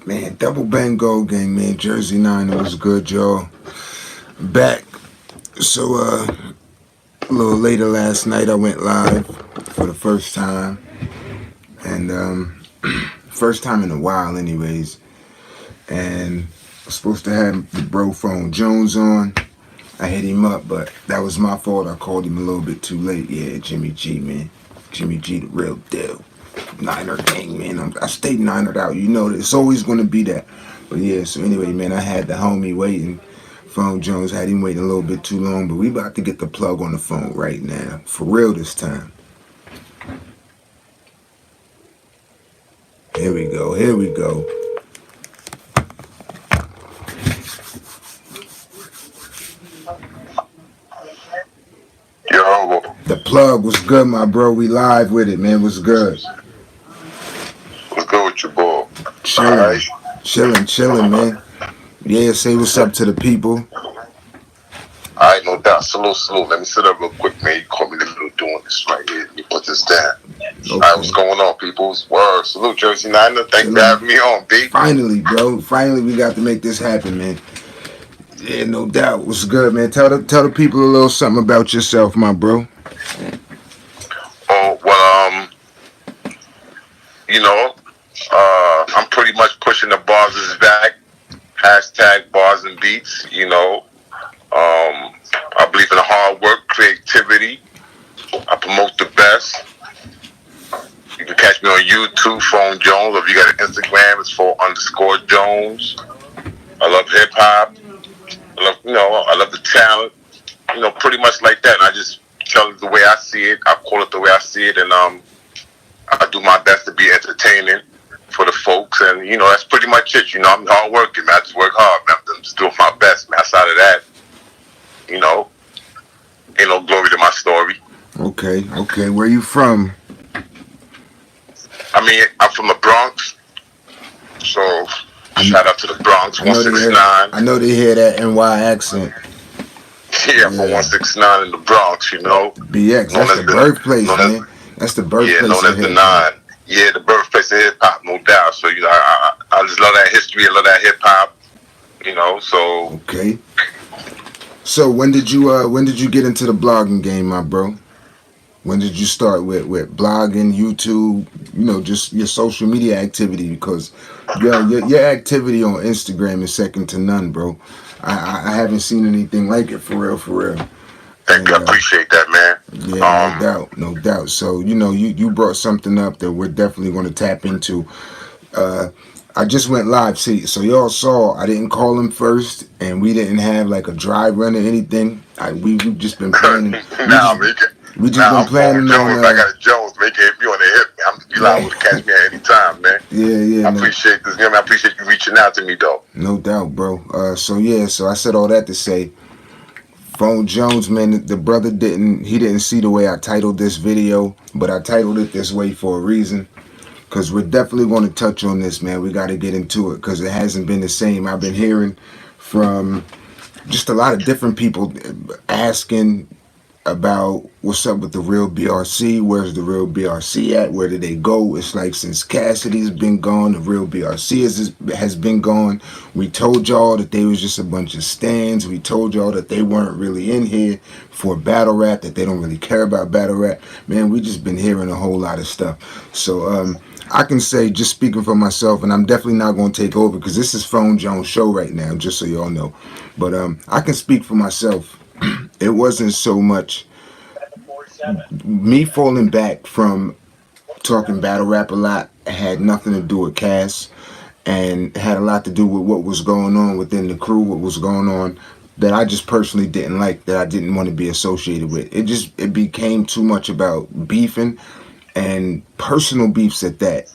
Man, double bang gold gang, man. Jersey 9, it was good, y'all. Back. So, a little later last night, I went live for the first time. And, first time in a while, anyways. And I was supposed to have the bro phone Jones on. I hit him up, but that was my fault. I called him a little bit too late. Yeah, Jimmy G, man. Jimmy G, the real deal. Niner gang, man. I stayed Niner out. You know, it's always going to be that. But yeah, so anyway, man, I had the homie waiting. Phone Jones had him waiting a little bit too long, but we about to get the plug on the phone right now. For real this time. Here we go. Here we go. Yo, The plug was good, my bro. We live with it, man. Was good. what's good with your boy? Chilling. Alright. Chilling, man. Yeah, say what's up to the people. Alright, no doubt. Salute. Let me sit up real quick, man. You caught me in the middle of doing this right here. Let me put this down. Alright, what's going on, people? Word. Salute, Jersey Niner. Thanks for having me on, B. Finally, bro. Finally, we got to make this happen, man. Yeah, no doubt. What's good, man? Tell the people a little something about yourself, my bro. Oh, well, I'm pretty much pushing the bars is back. Hashtag bars and beats, I believe in hard work, creativity. I promote the best. You can catch me on YouTube, Phone Jones, or if you got an Instagram, it's _Jones. I love hip hop. I love the talent. Pretty much like that. And I just tell it the way I see it. I call it the way I see it, and I do my best to be entertaining for the folks, and that's pretty much it. I'm hard working, man. I just work hard, man. I'm just doing my best, man. Outside of that, ain't no glory to my story. Okay. Where you from? I mean, I'm from the Bronx, so shout out to the Bronx, 169. I know they hear that NY accent. Yeah, I'm from 169 in the Bronx, BX, that's the birthplace, man. That's the birthplace. Yeah, known as the 9. Yeah, the birthplace of hip hop, no doubt. So I just love that history. I love that hip hop. So. Okay. So when did you get into the blogging game, my bro? When did you start with blogging, YouTube, just your social media activity? Because your activity on Instagram is second to none, bro. I haven't seen anything like it, for real. Thank you. I appreciate that, man. Yeah, no doubt. So, you brought something up that we're definitely going to tap into. I just went live. See, so y'all saw I didn't call him first, and we didn't have like a dry run or anything. We've just been planning. We just been planning on. I got a Jones, make it hit me on the hip. I'm liable to catch me at any time, man. Yeah. I appreciate this. I appreciate you reaching out to me, though. No doubt, bro. So I said all that to say, Phone Jones, man, the brother didn't see the way I titled this video, but I titled it this way for a reason. Because we're definitely going to touch on this, man. We got to get into it because it hasn't been the same. I've been hearing from just a lot of different people asking about what's up with the real BRC. Where's the real BRC at? Where did they go? It's like since Cassidy's been gone, the real BRC has been gone. We told y'all that they was just a bunch of stands. We told y'all that they weren't really in here for battle rap, that they don't really care about battle rap. Man, we just been hearing a whole lot of stuff. So I can say, just speaking for myself, and I'm definitely not going to take over because this is Phone Jones' show right now, just so y'all know. But I can speak for myself. It wasn't so much me falling back from talking battle rap a lot. It had nothing to do with Cass, and had a lot to do with what was going on within the crew, what was going on that I just personally didn't like, that I didn't want to be associated with. It became too much about beefing and personal beefs at that.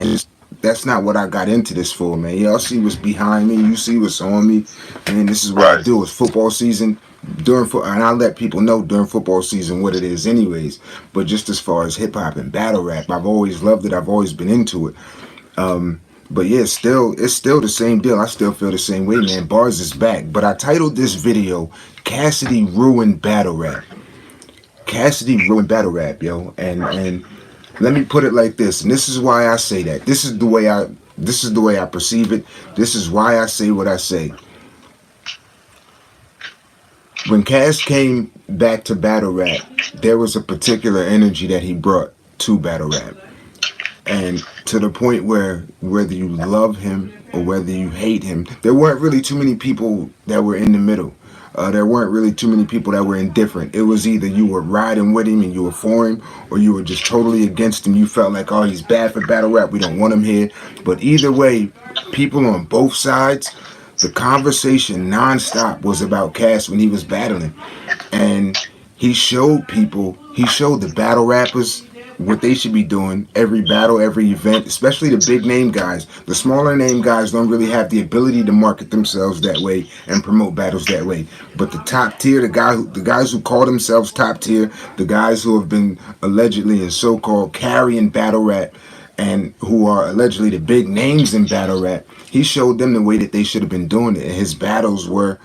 And that's not what I got into this for, man. Y'all see what's behind me. You see what's on me. And this is what I do. It's football season. And I let people know during football season what it is anyways. But just as far as hip-hop and battle rap, I've always loved it. I've always been into it. But yeah, it's still the same deal. I still feel the same way, man. Bars is back. But I titled this video, Cassidy Ruined Battle Rap. Cassidy ruined battle rap, yo. And let me put it like this, and this is why I say that. This is the way This is the way I perceive it. This is why I say what I say. When Cass came back to battle rap, there was a particular energy that he brought to battle rap. And to the point where whether you love him or whether you hate him, there weren't really too many people that were in the middle. There weren't really too many people that were indifferent. It was either you were riding with him and you were for him, or you were just totally against him. You felt like, oh, he's bad for battle rap. We don't want him here. But either way, people on both sides, the conversation nonstop was about Cass when he was battling. And he showed people, he showed the battle rappers what they should be doing every battle, every event, especially the big name guys. The smaller name guys don't really have the ability to market themselves that way and promote battles that way. But the top tier, the guys who call themselves top tier, the guys who have been allegedly and so-called carrying battle rap and who are allegedly the big names in battle rap, he showed them the way that they should have been doing it. And his battles were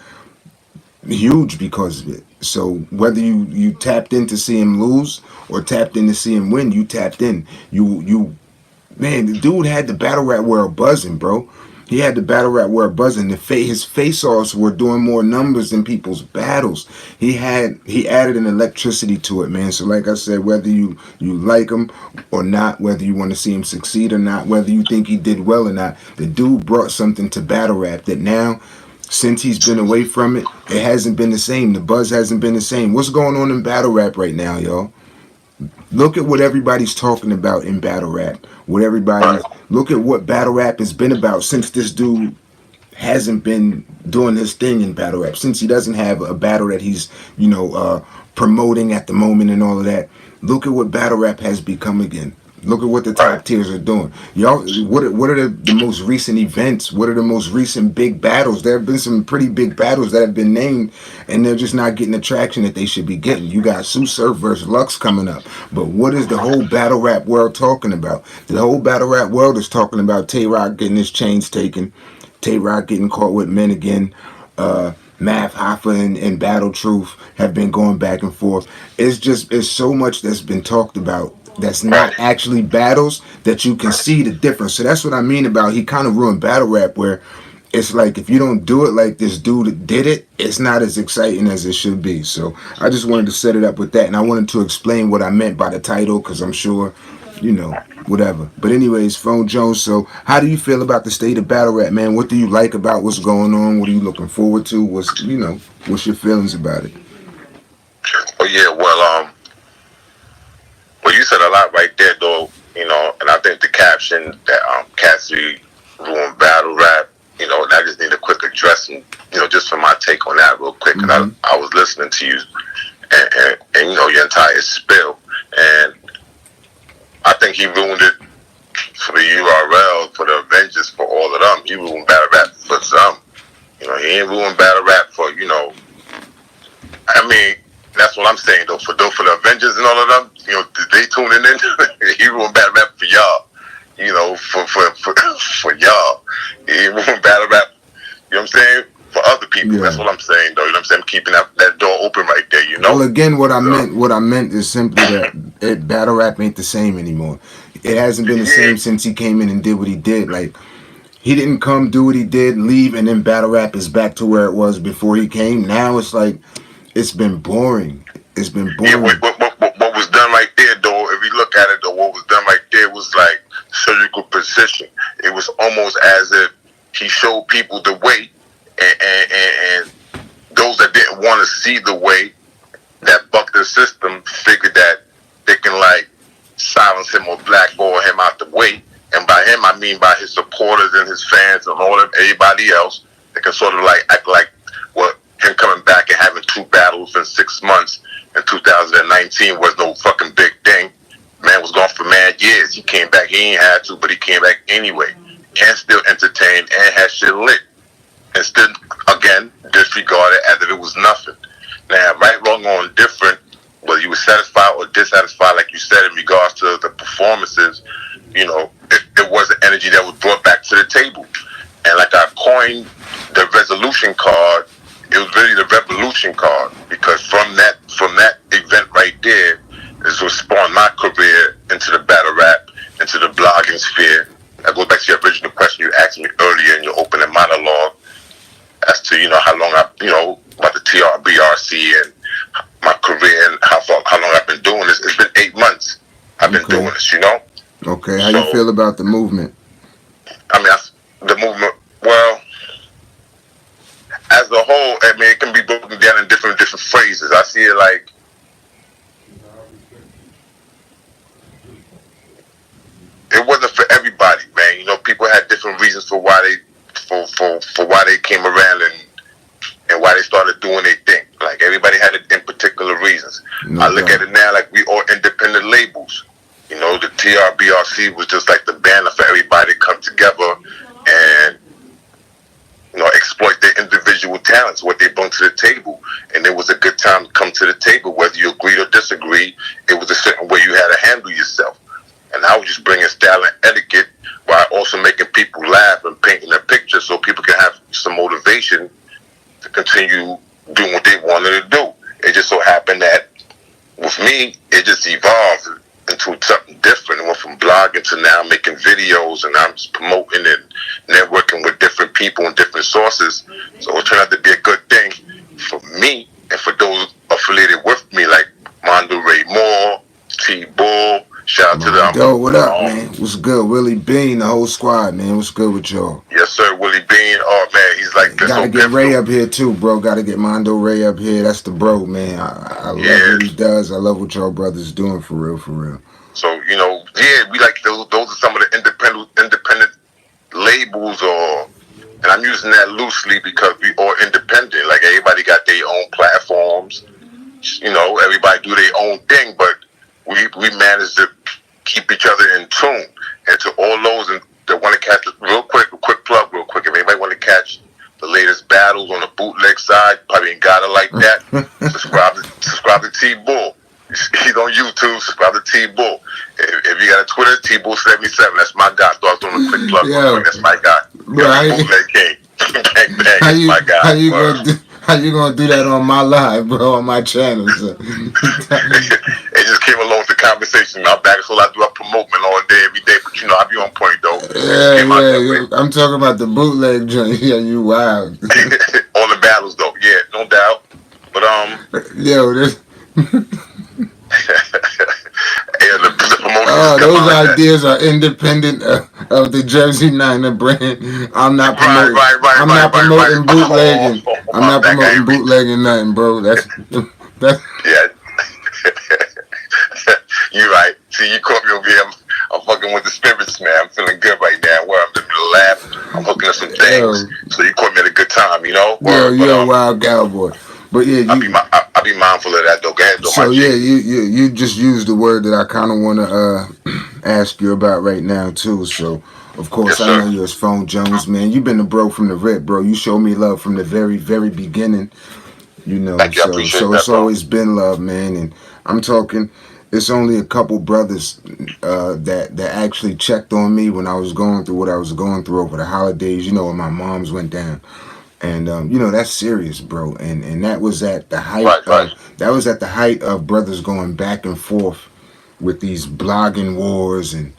huge because of it. So whether you tapped in to see him lose or tapped in to see him win, you tapped in. You man, the dude had the battle rap world buzzing, bro. He had the battle rap world buzzing. His face-offs were doing more numbers than people's battles. He added an electricity to it, man. So like I said, whether you like him or not, whether you want to see him succeed or not, whether you think he did well or not, the dude brought something to battle rap that now, since he's been away from it, it hasn't been the same. The buzz hasn't been the same. What's going on in battle rap right now, y'all? Look at what everybody's talking about in battle rap. Look at what battle rap has been about since this dude hasn't been doing his thing in battle rap. Since he doesn't have a battle that he's, promoting at the moment and all of that. Look at what battle rap has become again. Look at what the top tiers are doing. Y'all, what are the most recent events? What are the most recent big battles? There have been some pretty big battles that have been named, and they're just not getting the traction that they should be getting. You got Sue Surf versus Lux coming up. But what is the whole battle rap world talking about? The whole battle rap world is talking about Tay-Rock getting his chains taken, Tay-Rock getting caught with men again, Math Hoffa and Battle Truth have been going back and forth. It's so much that's been talked about that's not actually battles that you can see the difference. So that's what I mean about he kind of ruined battle rap, where it's like if you don't do it like this dude did it, it's not as exciting as it should be. So I just wanted to set it up with that, and I wanted to explain what I meant by the title, because I'm sure, whatever. But anyways, Phone Jones, so how do you feel about the state of battle rap, man? What do you like about what's going on? What are you looking forward to? What's your feelings about it? Oh yeah, well, you said a lot right there, though. And I think the caption that Cassidy ruined battle rap. And I just need a quick addressing, just for my take on that real quick. Because I was listening to you and your entire spill, and I think he ruined it for the URL, for the Avengers, for all of them. He ruined battle rap for some. He ain't ruined battle rap for, I mean, that's what I'm saying, though. For the Avengers and all of them, they tuning in. He ruined battle rap for y'all. For y'all. He ruined battle rap, you know what I'm saying? For other people. Yeah. That's what I'm saying, though. You know what I'm saying? I'm keeping that door open right there, Well, again, what I meant is simply that battle rap ain't the same anymore. It hasn't been the same since he came in and did what he did. Like, he didn't come, do what he did, leave, and then battle rap is back to where it was before he came. Now it's like, it's been boring. It's been boring. Yeah, what was done right there, though, if you look at it, though, what was done right there was like surgical precision. It was almost as if he showed people the way, and those that didn't want to see the way, that bucked the system, figured that they can, like, silence him or blackball him out the way. And by him, I mean by his supporters and his fans and all of everybody else. They can sort of like act like him coming back and having 2 battles in 6 months in 2019 was no fucking big thing. Man was gone for mad years. He came back. He ain't had to, but he came back anyway. And still entertained and had shit lit. And still, again, disregarded as if it was nothing. Now, right, wrong, or indifferent, whether you were satisfied or dissatisfied, like you said, in regards to the performances, it was an energy that was brought back to the table. And like I coined the resolution card, it was really the revolution card, because from that event right there is what spawned my career into the battle rap, into the blogging sphere, That goes back to your original question you asked me earlier in your opening monologue as to, how long about the TR BRC and my career and how long I've been doing this. It's been 8 months I've been doing Okay. this, Okay. How you So, feel about the movement? I mean, the movement, well, as a whole, I mean, it can be broken down in different phrases. I see it like, it wasn't for everybody, man. People had different reasons for why they came around and why they started doing their thing. Like everybody had it in particular reasons. No I look at doubt. it now like we all independent labels. The TR BRC was just like the banner for everybody to come together and exploit their individual talents, what they bring to the table. And it was a good time to come to the table, whether you agreed or disagreed. It was a certain way you had to handle yourself. And I was just bringing style and etiquette while also making people laugh and painting a picture so people can have some motivation to continue doing what they wanted to do. It just so happened that with me, it just evolved into something different. It went from blogging to now making videos, and I'm just promoting and networking with different people and different sources. So it turned out to be a good thing for me and for those affiliated with me, like Mondo Ray Moore, T Bull. Shout out to them. Yo, what up, man? What's good? Willie Bean, the whole squad, man. What's good with y'all? Yes, sir. Willie Bean. Oh man, he's like Gotta so get pivotal. Ray up here too, bro. Gotta get Mondo Ray up here. That's the bro, man. I love what he does. I love what y'all brothers doing for real, for real. So we like those. Those are some of the independent labels, and I'm using that loosely because we all independent. Like everybody got their own platforms. Everybody do their own thing, but we manage to keep each other in tune. And to all those that want to catch a quick plug, real quick. If anybody want to catch the latest battles on the bootleg side, probably ain't got it like that. subscribe to T Bull. He's on YouTube. Subscribe to T Bull. If you got a Twitter, T Bull 77. That's my guy. So I was doing a quick plug. Yo, That's my guy. bro, Bootleg king. Bang bang. That's my guy. How you gonna do that on my live, bro? On my channel? So. It just came along with the conversation. I'm back, so I do a promote man all day, every day. But I be on point though. Yeah. I'm talking about the bootleg joint. Yeah, you wild. All the battles though, yeah, no doubt. But yo, this. Yeah, the promotion. Those ideas are independent of the Jersey Niner brand. I'm not promoting. I'm not promoting bootlegging. I'm not promoting bootlegging nothing, bro. That's. Yeah. You're right. See, you caught me over here. I'm fucking with the spirits, man. I'm feeling good right now. Where I'm in the lab, I'm hooking up some things. So you caught me at a good time, You're a wild cowboy. But yeah, I'll be mindful of that though. Go ahead, though. So yeah, you just used the word that I kind of want to ask you about right now too. So of course, yes, I know you're Phone Jones, man. You've been the bro from the rip, bro. You showed me love from the very beginning. Thank you, so it's always been love, man. And I'm talking. It's only a couple brothers that actually checked on me when I was going through what I was going through over the holidays. When my mom's went down. And that's serious, bro. And that was at the height. That was at the height of brothers going back and forth with these blogging wars and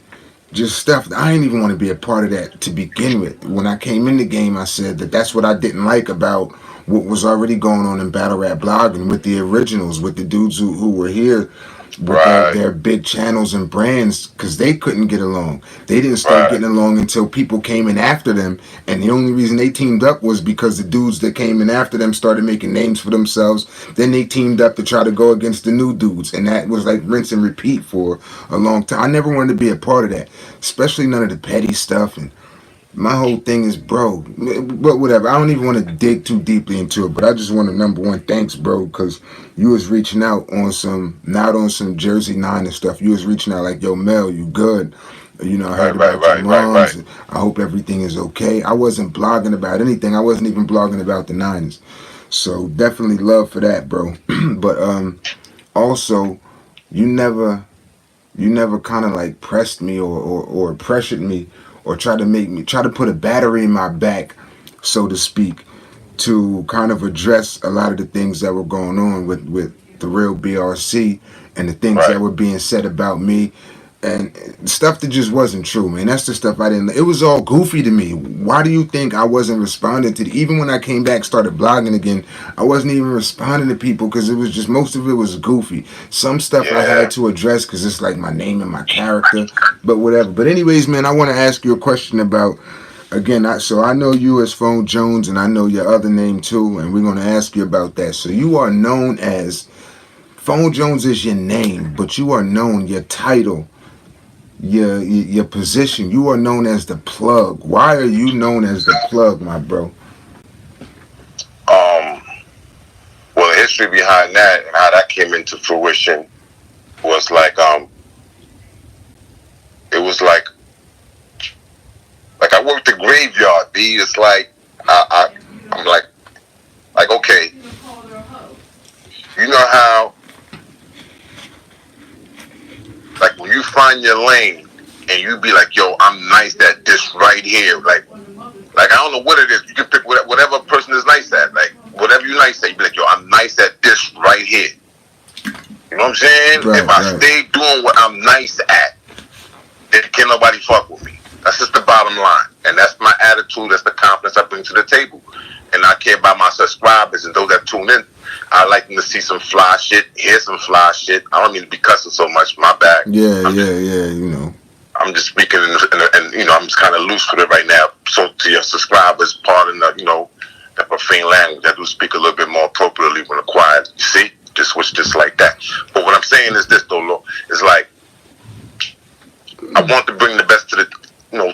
just stuff. I didn't even want to be a part of that to begin with. When I came in the game, I said that's what I didn't like about what was already going on in battle rap blogging with the originals, with the dudes who were here with their big channels and brands, because they couldn't get along. They didn't start getting along until people came in after them, and the only reason they teamed up was because the dudes that came in after them started making names for themselves. Then they teamed up to try to go against the new dudes, and that was like rinse and repeat for a long time. I never wanted to be a part of that, especially none of the petty stuff. And my whole thing is, bro, but whatever. I don't even want to dig too deeply into it, but I just want to, number one, thanks, bro, because you was reaching out on not on some Jersey Nine and stuff. You was reaching out like, yo, Mel, you good? I heard about your moms. I hope everything is okay. I wasn't blogging about anything. I wasn't even blogging about the Niners. So definitely love for that, bro. But also, you never kind of like pressed me or pressured me or try to put a battery in my back, so to speak, to kind of address a lot of the things that were going on with the real BRC and the things that were being said about me. and stuff that just wasn't true, man. That's the stuff I didn't. It was all goofy to me. Why do you think I wasn't responding to even when I came back, started blogging again? I wasn't even responding to people because it was just most of it was goofy. Some stuff I had to address because it's like my name and my character, but whatever. But anyways, man, I want to ask you a question about again. So I know you as Phone Jones, and I know your other name too, and we're going to ask you about that. So you are known as Phone Jones is your name, but you are known your title. Your position. You are known as the plug. Why are you known as the plug, my bro? Um, well, the history behind that and how that came into fruition was like, it was like I worked the graveyard, B. It's like, I'm like, okay, you know how, like when you find your lane and you be like, yo, I'm nice at this right here. Like I don't know what it is. You can pick whatever person is nice at. Like, whatever you nice at, you be like, yo, I'm nice at this right here. You know what I'm saying? Right, if I stay doing what I'm nice at, then can't nobody fuck with me. That's just the bottom line. And that's my attitude. That's the confidence I bring to the table. And I care about my subscribers and those that tune in. I like them to see some fly shit, hear some fly shit. I don't mean to be cussing so much. My bad. Yeah, you know. I'm just speaking, and you know, I'm just kind of loose with it right now. So to your subscribers, pardon the, you know, the profane language. I do speak a little bit more appropriately when acquired. You see, just switch just like that. But what I'm saying is this, though, Lord, is like I want to bring the best to the, you know,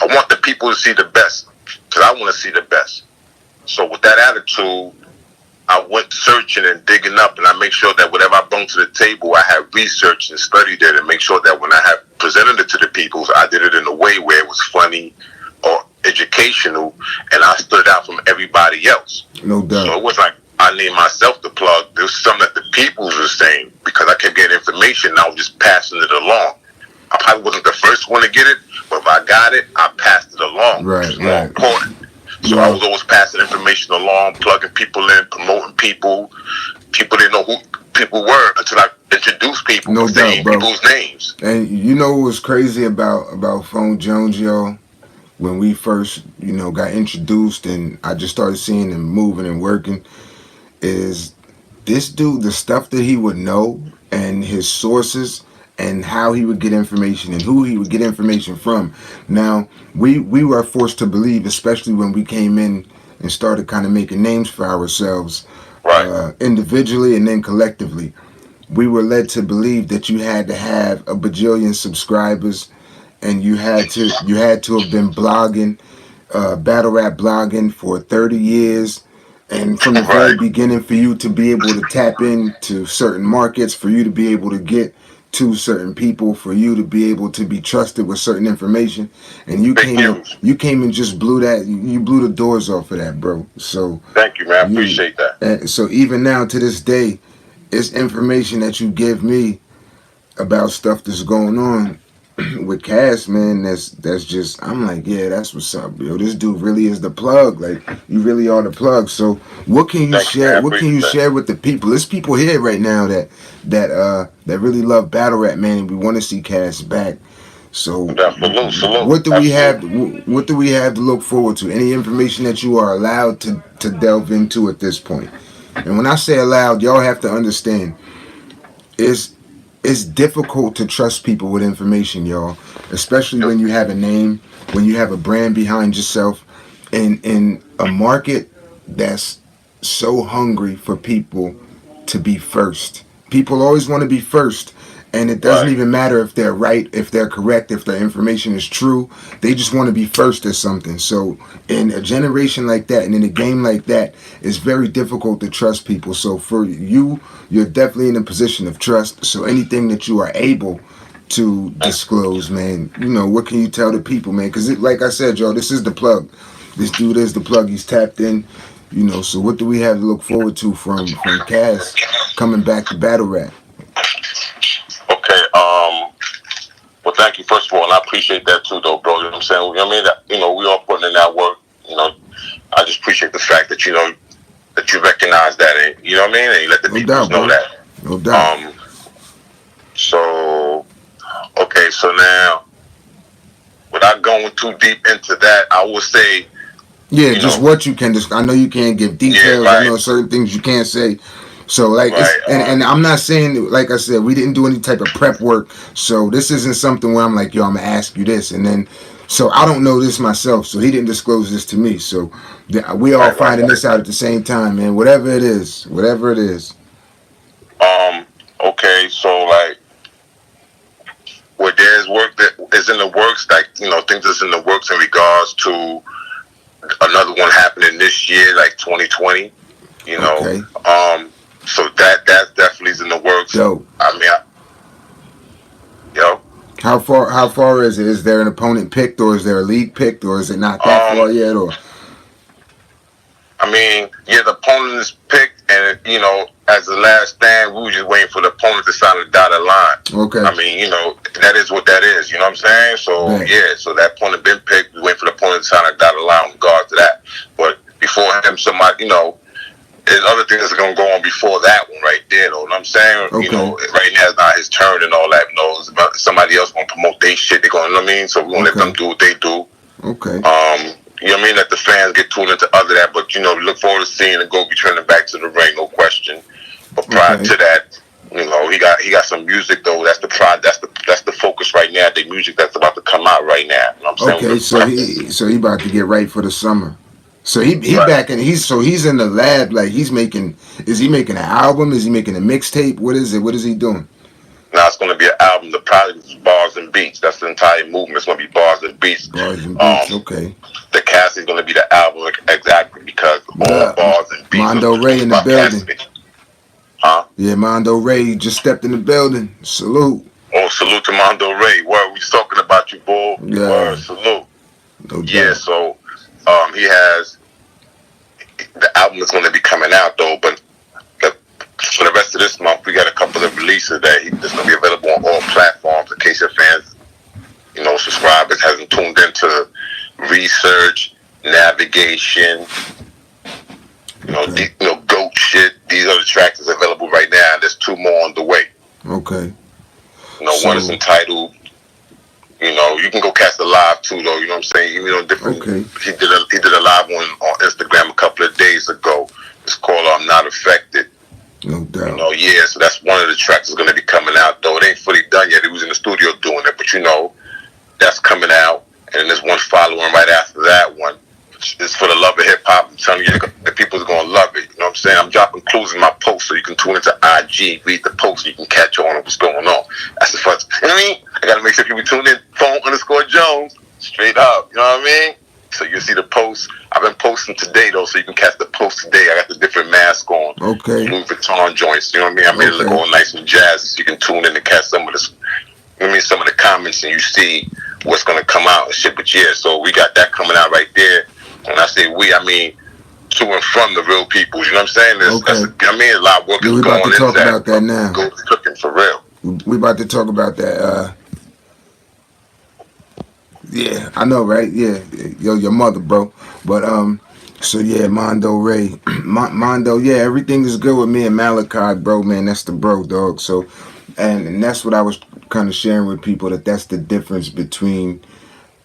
I want the people to see the best because I want to see the best. So with that attitude, I went searching and digging up, and I make sure that whatever I bring to the table, I had researched and studied it, and make sure that when I had presented it to the people, I did it in a way where it was funny or educational, and I stood out from everybody else. No doubt. So it was like I named myself the plug. There was something that the people were saying because I kept getting information, and I was just passing it along. I probably wasn't the first one to get it, but if I got it, I passed it along. Right, which is more important. So I was always passing information along, plugging people in, promoting people. People didn't know who people were until I introduced people, no saying doubt, bro. people's names. And you know what was crazy about Phone Jones, y'all? When we first, you know, got introduced and I just started seeing him moving and working, is this dude, the stuff that he would know and his sources and how he would get information and who he would get information from. Now, we were forced to believe, especially when we came in and started kind of making names for ourselves, right, individually and then collectively. We were led to believe that you had to have a bajillion subscribers and you had to have been blogging, battle rap blogging for 30 years. And from the very beginning, for you to be able to tap into certain markets, for you to be able to get to certain people, for you to be able to be trusted with certain information, and you came and just blew that. You blew the doors off of that, bro. So thank you, man. I appreciate that. And so even now to this day, it's information that you give me about stuff that's going on with Cass, man. That's just, I'm like, yeah, that's what's up, yo. This dude really is the plug. Like, you really are the plug. So what can you share? What can you share with the people? There's people here right now that really love battle rap, man, and we want to see Cass back. So salute. What do we have? What do we have to look forward to? Any information that you are allowed to delve into at this point? And when I say allowed, y'all have to understand, it's difficult to trust people with information, y'all. Especially when you have a name, when you have a brand behind yourself, in a market that's so hungry for people to be first. People always want to be first. And it doesn't even matter if they're right, if they're correct, if their information is true. They just want to be first at something. So in a generation like that and in a game like that, it's very difficult to trust people. So for you, you're definitely in a position of trust. So anything that you are able to disclose, man, you know, what can you tell the people, man? Because like I said, y'all, this is the plug. This dude is the plug. He's tapped in. You know, so what do we have to look forward to from Cass coming back to battle rap? Okay, well, thank you, first of all, and I appreciate that too, though, bro. You know what I'm saying? You know what I mean? You know, we all putting in that work. You know, I just appreciate the fact that, you know, that you recognize that, and, you know what I mean? And you let the people know that. No doubt. So, Okay, so now, without going too deep into that, I would say, Yeah, just what you can. Just I know you can't give yeah, details. I right, know certain things you can't say. So like it's right, and I'm not saying, like I said, we didn't do any type of prep work. So this isn't something where I'm like, yo, I'm gonna ask you this, and then so I don't know this myself. So he didn't disclose this to me. So we all finding this out at the same time, man. Whatever it is, whatever it is. Okay, so like, where there's work that is in the works, like things that's in the works in regards to another one happening this year, like 2020. Okay. So that definitely is in the works. Dope. I mean, yo. How far is it? Is there an opponent picked, or is there a league picked, or is it not that Um, far yet? Or I mean, yeah, the opponent is picked, and as the last stand, we were just waiting for the opponent to sign the dotted line. okay. I mean, that is what that is. You know what I'm saying? So Man. yeah, so that opponent been picked. We waiting for the opponent to sign the dotted line in regards to that. But before him, somebody, there's other things that's gonna go on before that one right there, though. You know what I'm saying? Okay. Right now it's not his turn and all that. It's about somebody else gonna promote their shit. They're gonna, you know what I mean? So we're gonna let them do what they do. Okay. You know what I mean? Let the fans get tuned into other that, but look forward to seeing the Go be turning back to the ring, no question. But prior to that, he got some music though. That's the that's the focus right now. The music that's about to come out right now. You know what I'm Okay, saying? so he about to get right for the summer. So he Right. back and he's in the lab, like is he making an album? Is he making a mixtape? What is it? What is he doing? Now it's going to be an album. The project is Bars and Beats. That's the entire movement. It's going to be Bars and Beats. Bars and beats. Okay. The Cassidy is going to be the album exactly because What all up? Bars and Beats. Mondo Ray in the building. Cassidy. Huh? Yeah, Mondo Ray just stepped in the building. Salute. Oh, salute to Mondo Ray. Word, we talking about you, boy. Yeah. Word, salute. No doubt. Yeah, so he has the album is going to be coming out though, but for the rest of this month, we got a couple of releases that's going to be available on all platforms. In case your fans, subscribers hasn't tuned into research, navigation, goat shit. These are the tracks that's available right now, and there's 2 more on the way. Okay. One is entitled. You can go catch the live too, though. You know what I'm saying? Different. Okay. He did a live one on Instagram a couple of days ago. It's called "I'm Not Affected." No doubt. Yeah. So that's one of the tracks that's going to be coming out, though. It ain't fully done yet. He was in the studio doing it, but that's coming out. And then there's one following right after that one. It's for the love of hip hop. I'm telling you, the people's going to love it. You know what I'm saying? I'm dropping clues in my post so you can tune into IG, read the post, so you can catch on what's going on. That's the first. You know what I mean? I got to make sure people tune in. Phone_Jones. Straight up. You know what I mean? So you'll see the post. I've been posting today, though, so you can catch the post today. I got the different mask on. Okay. Louis Vuitton joints. You know what I mean? I made it look all nice and jazzy so you can tune in and catch some of this. You know what I mean? Some of the comments and you see what's going to come out and shit. But yeah, so we got that coming out right there. When I say we, I mean to and from the real people. You know what I'm saying? A lot of work is going on. We about to talk about that now. Go cooking for real. We about to talk about that. Yeah, I know, right? Yeah, your mother, bro. But so yeah, Mondo Ray, Mondo. Yeah, everything is good with me and Malachi, bro. Man, that's the bro, dog. So, and that's what I was kind of sharing with people, that's the difference between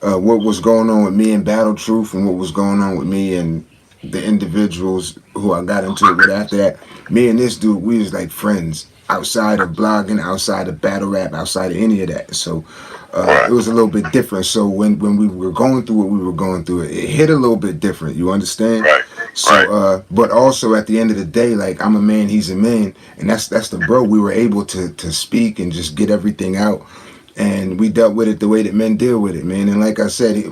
what was going on with me and Battle Truth and what was going on with me and the individuals who I got into it with after that. Me and this dude, we was like friends outside of blogging, outside of battle rap, outside of any of that. So it was a little bit different. So when we were going through what we were going through, it hit a little bit different. You understand? Right. So, but also at the end of the day, like I'm a man, he's a man, and that's the bro. We were able to speak and just get everything out. And we dealt with it the way that men deal with it, man. And like I said,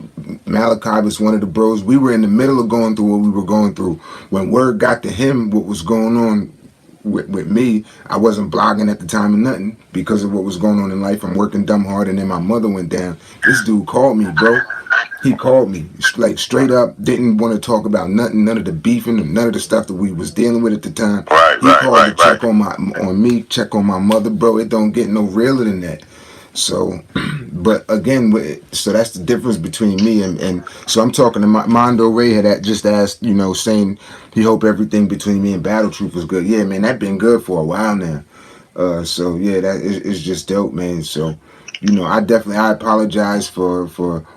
Malachi was one of the bros. We were in the middle of going through what we were going through. When word got to him what was going on with me, I wasn't blogging at the time or nothing because of what was going on in life. I'm working dumb hard, and then my mother went down. This dude called me, bro. He called me, like straight up, didn't want to talk about nothing, none of the beefing, none of the stuff that we was dealing with at the time. He called to check on me, check on my mother, bro. It don't get no realer than that. So, but again, so that's the difference between me and so I'm talking to Mondo Ray had just asked, saying he hope everything between me and Battle Truth was good. Yeah, man, that been good for a while now. So yeah, that is just dope, man. So you know, I apologize for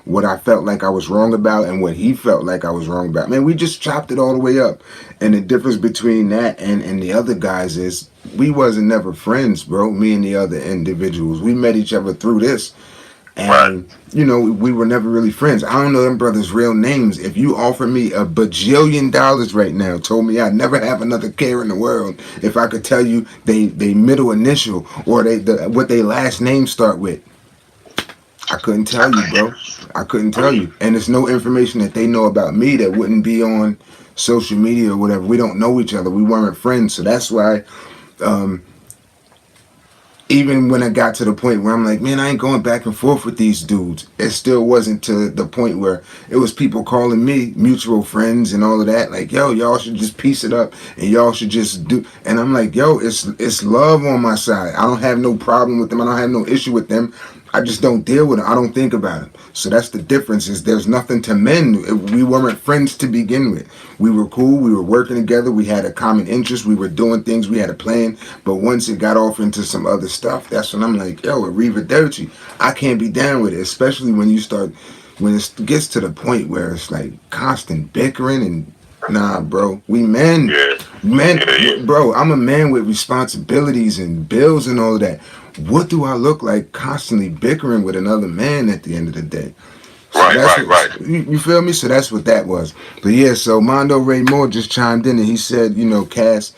what I felt like I was wrong about and what he felt like I was wrong about. Man, we just chopped it all the way up. And the difference between that and the other guys is we wasn't never friends, bro. Me and the other individuals. We met each other through this. Right. And, you know, we were never really friends. I don't know them brothers' real names. If you offer me $1 bajillion right now, told me I'd never have another care in the world, if I could tell you they middle initial or what they last name start with, I couldn't tell you, bro. I couldn't tell you. And there's no information that they know about me that wouldn't be on social media or whatever. We don't know each other. We weren't friends. So that's why um, even when I got to the point where I'm like, man, I ain't going back and forth with these dudes. It still wasn't to the point where it was people calling me mutual friends and all of that. Like, yo, y'all should just piece it up and y'all should just do. And I'm like, yo, it's love on my side. I don't have no problem with them. I don't have no issue with them. I just don't deal with them. I don't think about them. So that's the difference. Is there's nothing to mend. We weren't friends to begin with. We were cool. We were working together. We had a common interest. We were doing things. We had a plan. But once it got off into some other stuff, that's when I'm like, yo, arrivederci. I can't be down with it, especially when it gets to the point where it's like constant bickering and nah, bro. We men, Yeah. men, Yeah, yeah. bro. I'm a man with responsibilities and bills and all of that. What do I look like constantly bickering with another man at the end of the day? So Right, that's right, right. what you feel me. So that's what that was. But yeah, so Mondo Ray Moore just chimed in and he said, you know, Cass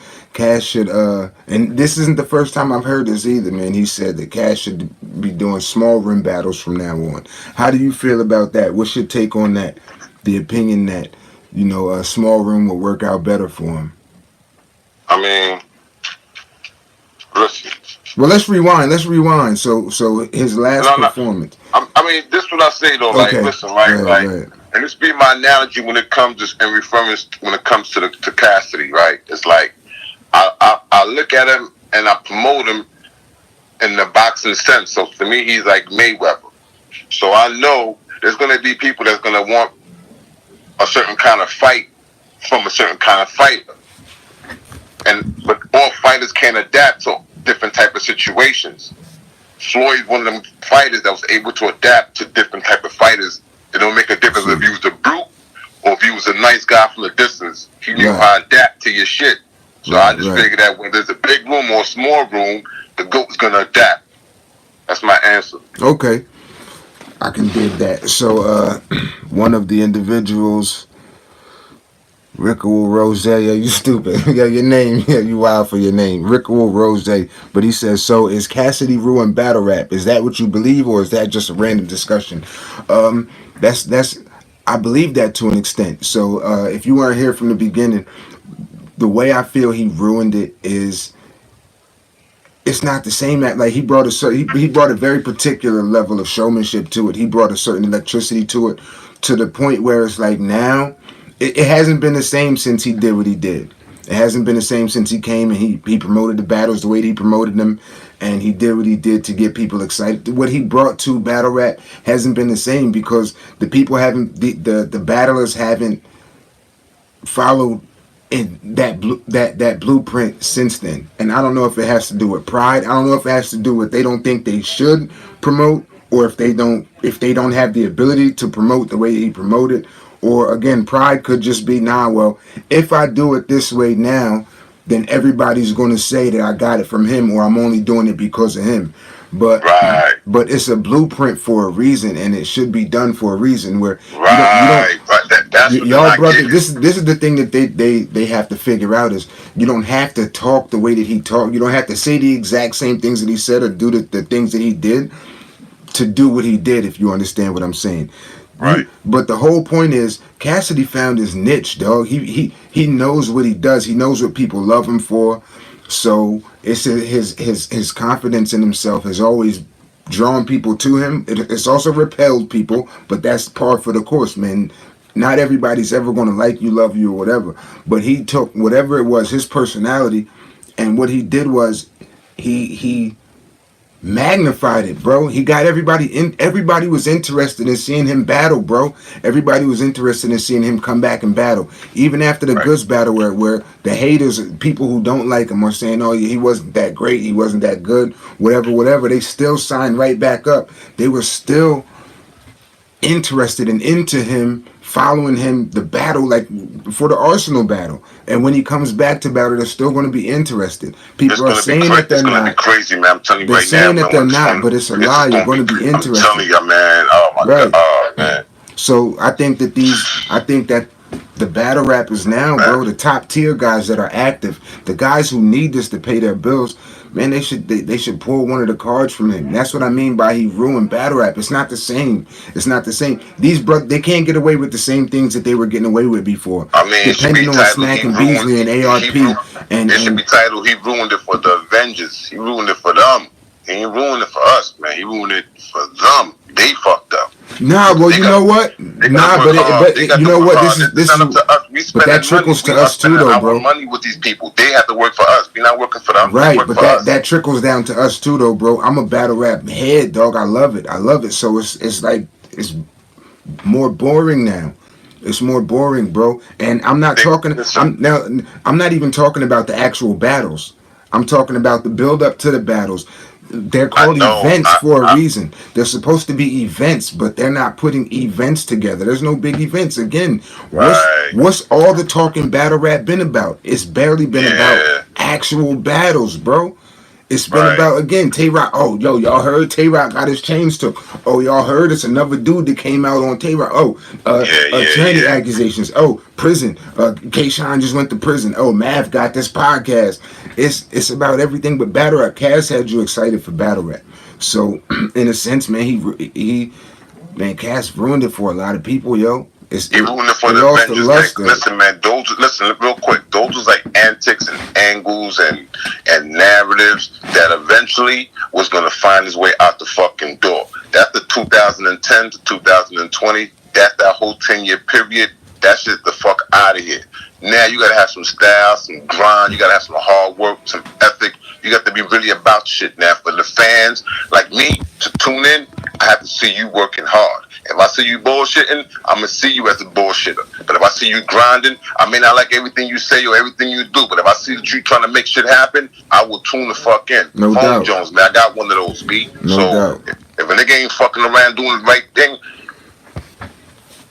should and this isn't the first time I've heard this either, man. He said that Cass should be doing small rim battles from now on. How do you feel about that? What's your take on that? The opinion that, you know, a small room will work out better for him. I mean, listen. Well, let's rewind. Let's rewind. So his last No, no. performance. I mean, this is what I say though. Like, Okay. listen, Go right, ahead. Go like, ahead. and this be my analogy when it comes to in reference when it comes to Cassidy, right? It's like I look at him and I promote him in the boxing sense. So to me, he's like Mayweather. So I know there's gonna be people that's gonna want a certain kind of fight from a certain kind of fighter, but all fighters can't adapt to different type of situations. Floyd, one of them fighters that was able to adapt to different type of fighters. It don't make a difference if you was a brute or if you was a nice guy from the distance. He knew how to adapt to your shit. So I just figured that when there's a big room or a small room, the GOAT's gonna adapt. That's my answer. Okay. I can dig that. So one of the individuals, Rickable Rose, yeah, you stupid. Yeah, your name, yeah, you wild for your name. Rickable Rose. But he says, so is Cassidy ruin battle rap? Is that what you believe or is that just a random discussion? That's I believe that to an extent. So if you weren't here from the beginning, the way I feel he ruined it is it's not the same. Like he brought he brought a very particular level of showmanship to it. He brought a certain electricity to it, to the point where it's like now it hasn't been the same since he did what he did. It hasn't been the same since he came and he promoted the battles the way he promoted them, and he did what he did to get people excited. What he brought to battle rap hasn't been the same because the people haven't the battlers haven't followed in that blueprint since then. And I don't know if it has to do with pride. I don't know if it has to do with they don't think they should promote, or if they don't have the ability to promote the way he promoted, or again, pride could just be, nah, well, if I do it this way now, then everybody's going to say that I got it from him, or I'm only doing it because of him. But Right. but it's a blueprint for a reason, and it should be done for a reason. Where Right. That's what y'all I brother, get. this is the thing that they have to figure out is you don't have to talk the way that he talked. You don't have to say the exact same things that he said or do the things that he did to do what he did, if you understand what I'm saying. Right. But the whole point is Cassidy found his niche, dog. He knows what he does. He knows what people love him for. So it's his confidence in himself has always drawn people to him. It's also repelled people, but that's par for the course, man. Not everybody's ever going to like you, love you, or whatever. But he took whatever it was, his personality, and what he did was he magnified it, bro. He got everybody in. Everybody was interested in seeing him battle, bro. Everybody was interested in seeing him come back and battle. Even after the Right. goods battle, where the haters, people who don't like him, are saying, "Oh, he wasn't that great. He wasn't that good. Whatever, whatever." They still signed right back up. They were still interested and into him, following him the battle, like for the Arsenal battle. And when he comes back to battle, they're still going to be interested. It's People are gonna be saying that It's they're gonna be not. crazy, man. I'm telling you They're right now, saying that man. they're not, but it's a This lie. is You're gonna going be. to be I'm telling interested. you, man. Oh my god, Right. oh man. So I think that the battle rappers now, Man. bro, the top tier guys that are active, the guys who need this to pay their bills, man, they should pull one of the cards from him. That's what I mean by he ruined battle rap. It's not the same. It's not the same. These brothers, they can't get away with the same things that they were getting away with before. I mean, it should be Depending on titled "He Snack and Ruined." Beasley and ARP and It should be titled "He Ruined It for the Avengers." He ruined it for them. He ain't ruined it for us, man. He ruined it for them. They fucked up. nah. Well, you know what? They gotta Nah, work hard. but They got you to know work what? hard. It's This not is. up to us. We But that spending money. trickles We to are us too, spending though, our bro. money with these people. They have to work for us. We're not working for them. They Right, work but for us. that trickles down to us too, though, bro. I'm a battle rap head, dog. I love it. I love it. So it's like it's more boring now. It's more boring, bro. And I'm not talking. Listen, I'm not even talking about the actual battles. I'm talking about the build up to the battles. They're I called know. events for a reason. They're supposed to be events, but they're not putting events together. There's no big events. Again, Right. what's all the talking battle rap been about? It's barely been about Yeah. actual battles, bro. It's been Right. about, again, Tay Rock. Oh, yo, y'all heard Tay Rock got his chains took. Oh, y'all heard it's another dude that came out on Tay Rock. Oh, Yeah. Yeah. journey Yeah. accusations. Oh, prison. K-Shine just went to prison. Oh, Mav got this podcast. It's about everything but battle rap. Cass had you excited for battle rap. So, in a sense, man, man, Cass ruined it for a lot of people, yo. He ruined it for It the lost the Avengers. Like, luster. listen, man. Listen, real quick. Those was like antics and angles and narratives that eventually was gonna find his way out the fucking door. That's the 2010 to 2020. That's that whole 10-year period. That shit the fuck out of here. Now you gotta have some style, some grind. You gotta have some hard work, some ethic. You got to be really about shit now. For the fans like me to tune in, I have to see you working hard. If I see you bullshitting, I'm gonna see you as a bullshitter. But if I see you grinding, I may not like everything you say or everything you do. But if I see that you trying to make shit happen, I will tune the fuck in. No Phone doubt. Jones, man, I got one of those, B. No So doubt. if a nigga ain't fucking around doing the right thing,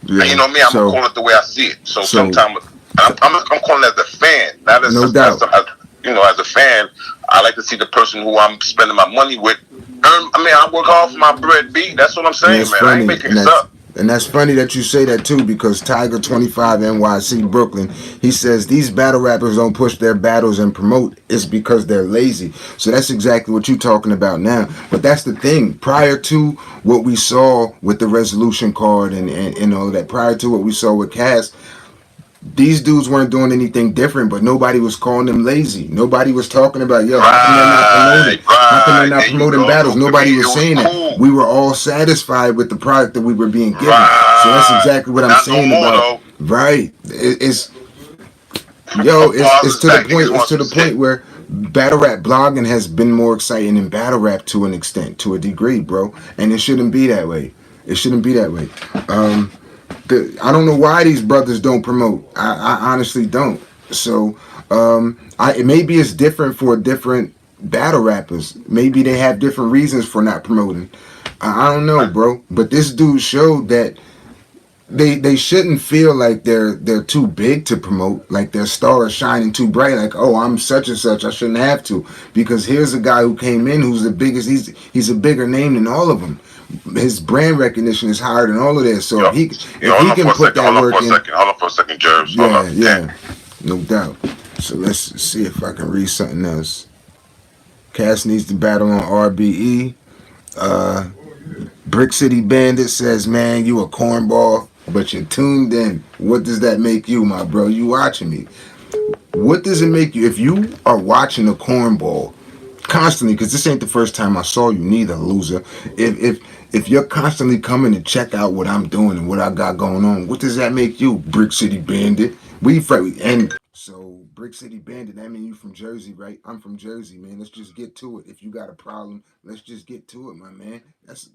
Yeah. you know me, I'm gonna call it the way I see it. So sometimes I'm calling it as a fan, not as No doubt. as a fan. I like to see the person who I'm spending my money with. I work hard for my bread, B. That's what I'm saying, man. I ain't making this up. And that's funny that you say that too, because Tiger 25 NYC Brooklyn, he says these battle rappers don't push their battles and promote. It's because they're lazy. So that's exactly what you're talking about now. But that's the thing. Prior to what we saw with the resolution card and all that, prior to what we saw with Cass, these dudes weren't doing anything different, but nobody was calling them lazy. Nobody was talking about, yo, how come they're not promoting? How come they're not promoting battles? Nobody was saying that. We were all satisfied with the product that we were being given. So that's exactly what I'm saying about. Right. It's to the point. It's to the point where battle rap blogging has been more exciting than battle rap to an extent, to a degree, bro. And it shouldn't be that way. It shouldn't be that way. I don't know why these brothers don't promote. I honestly don't. So maybe it's different for different battle rappers. Maybe they have different reasons for not promoting. I don't know, bro. But this dude showed that they shouldn't feel like they're too big to promote, like their star is shining too bright, like, oh, I'm such and such, I shouldn't have to. Because here's a guy who came in who's the biggest, he's a bigger name than all of them. His brand recognition is higher than all of this. So if he can put that work in. Hold on for a second, Jervis. Yeah, no doubt. So let's see if I can read something else. Cass needs to battle on RBE. Brick City Bandit says, man, you a cornball, but you're tuned in. What does that make you, my bro? You watching me. What does it make you if you are watching a cornball constantly? Because this ain't the first time I saw you, neither, loser. If you're constantly coming to check out what I'm doing and what I got going on, what does that make you, Brick City Bandit? And so Brick Brick City Bandit. That mean you from Jersey, right? I'm from Jersey, man. Let's just get to it. If you got a problem, let's just get to it, my man. That's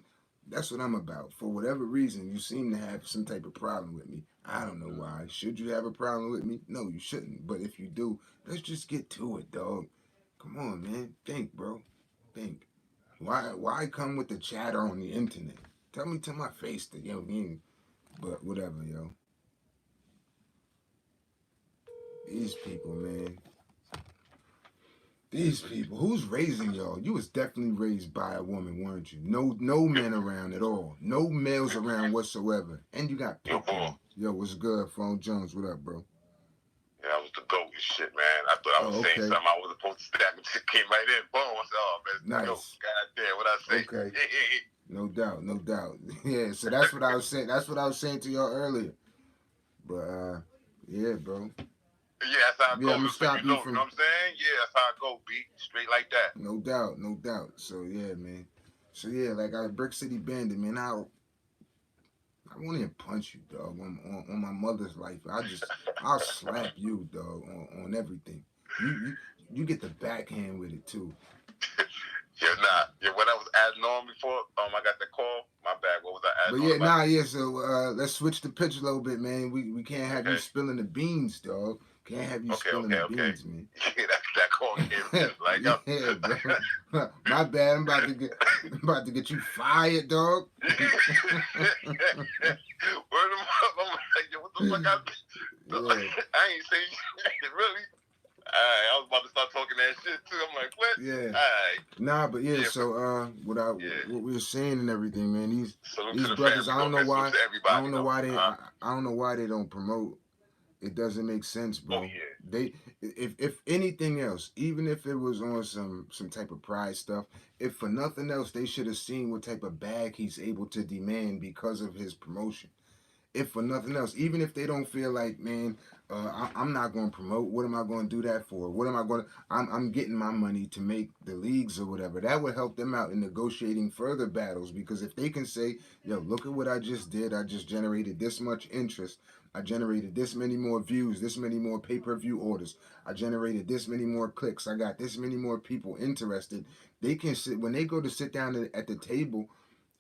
what I'm about. For whatever reason, you seem to have some type of problem with me. I don't know why. Should you have a problem with me? No, you shouldn't. But if you do, let's just get to it, dog. Come on, man. Think, bro. Think. Why come with the chatter on the internet? Tell me to my face that, you know what I mean? But whatever, yo. These people, man. These people. Who's raising y'all? You was definitely raised by a woman, weren't you? No men around at all. No males around whatsoever. And you got Yo, picked boy. on. Yo, what's good, Phone Jones? What up, bro? Yeah, that was the GOAT and shit, man. I thought I was saying something I wasn't supposed to say. That shit came right in. Boom. I said, oh, man, it's the GOAT. God damn, what I say? Okay. No doubt, no doubt. Yeah, so that's what I was saying. That's what I was saying to y'all earlier. But yeah, bro. Yeah, that's how I go. I'm gonna stop you from. You know what I'm saying? Yeah, that's how I go, B. Straight like that. No doubt, no doubt. So yeah, man. So yeah, like I Brick City Bandit, man. I won't even punch you, dog. On my mother's life, I'll slap you, dog. On everything. You get the backhand with it too. Yeah, nah. Yeah, when I was adding on before, I got the call. My bad. What was I adding But yeah, on about? yeah. So let's switch the pitch a little bit, man. We can't have you spilling the beans, dog. Can't have you spilling the beans, man. Yeah, that call came in like yeah, bro. My bad. I'm about to get you fired, dog. Word of mouth. I'm like, yo, what the fuck? I ain't saying shit, really. Alright, I was about to start talking that shit too. I'm like, what? Yeah. Alright. Nah, but yeah. So what we were saying and everything, man. These brothers, I don't know why. I don't know why they don't promote. It doesn't make sense, bro. Oh, yeah. They, if anything else, even if it was on some type of pride stuff, if for nothing else, they should have seen what type of bag he's able to demand because of his promotion. If for nothing else, even if they don't feel like, man, I'm not going to promote. What am I going to do that for? What am I going to? I'm getting my money to make the leagues or whatever. That would help them out in negotiating further battles, because if they can say, yo, look at what I just did. I just generated this much interest. I generated this many more views, this many more pay-per-view orders. I generated this many more clicks. I got this many more people interested. They can sit when they go to sit down at the table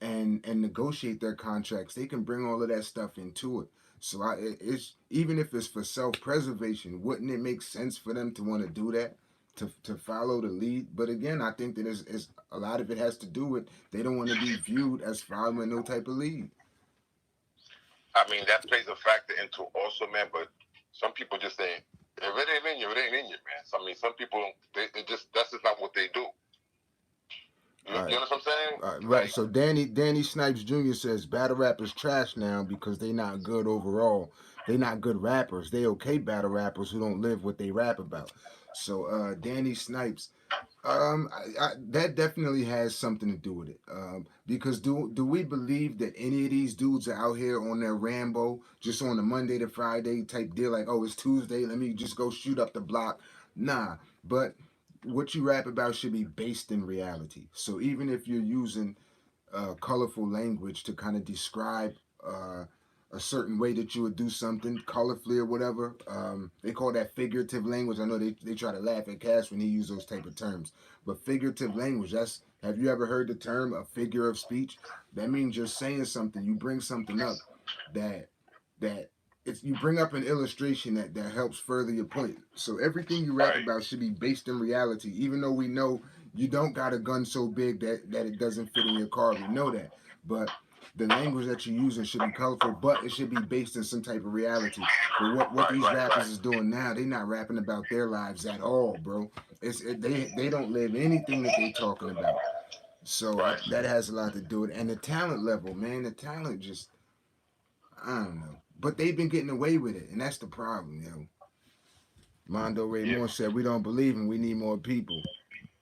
and negotiate their contracts. They can bring all of that stuff into it. So it's even if it's for self-preservation, wouldn't it make sense for them to want to do that, to follow the lead? But again, I think that it's a lot of it has to do with they don't want to be viewed as following no type of lead. I mean, that plays a factor into also, man. But some people just say, if it ain't in you, it ain't in you, man. So, I mean, some people they just that's just not what they do. You know what I'm saying? Right. So Danny Snipes Jr. says battle rappers trash now because they not good overall. They not good rappers. They okay battle rappers who don't live what they rap about. So Danny Snipes, that definitely has something to do with it. Because do we believe that any of these dudes are out here on their Rambo, just on a Monday to Friday type deal, like, oh, it's Tuesday, let me just go shoot up the block? Nah, but what you rap about should be based in reality. So even if you're using colorful language to kind of describe a certain way that you would do something colorfully or whatever, they call that figurative language. I know they try to laugh at Cass when he uses those type of terms, but figurative language, have you ever heard the term a figure of speech? That means you're saying something, you bring something up that you bring up an illustration that helps further your point. So everything you rap about should be based in reality, even though we know you don't got a gun so big that it doesn't fit in your car. We know that. But the language that you're using should be colorful, but it should be based in some type of reality. But what these rappers is doing now, they not rapping about their lives at all, bro. They don't live anything that they talking about. So that has a lot to do with it. And the talent level, man, the talent just, I don't know. But they've been getting away with it, and that's the problem, yo. Mondo Ray Moore said, we don't believe him, we need more people.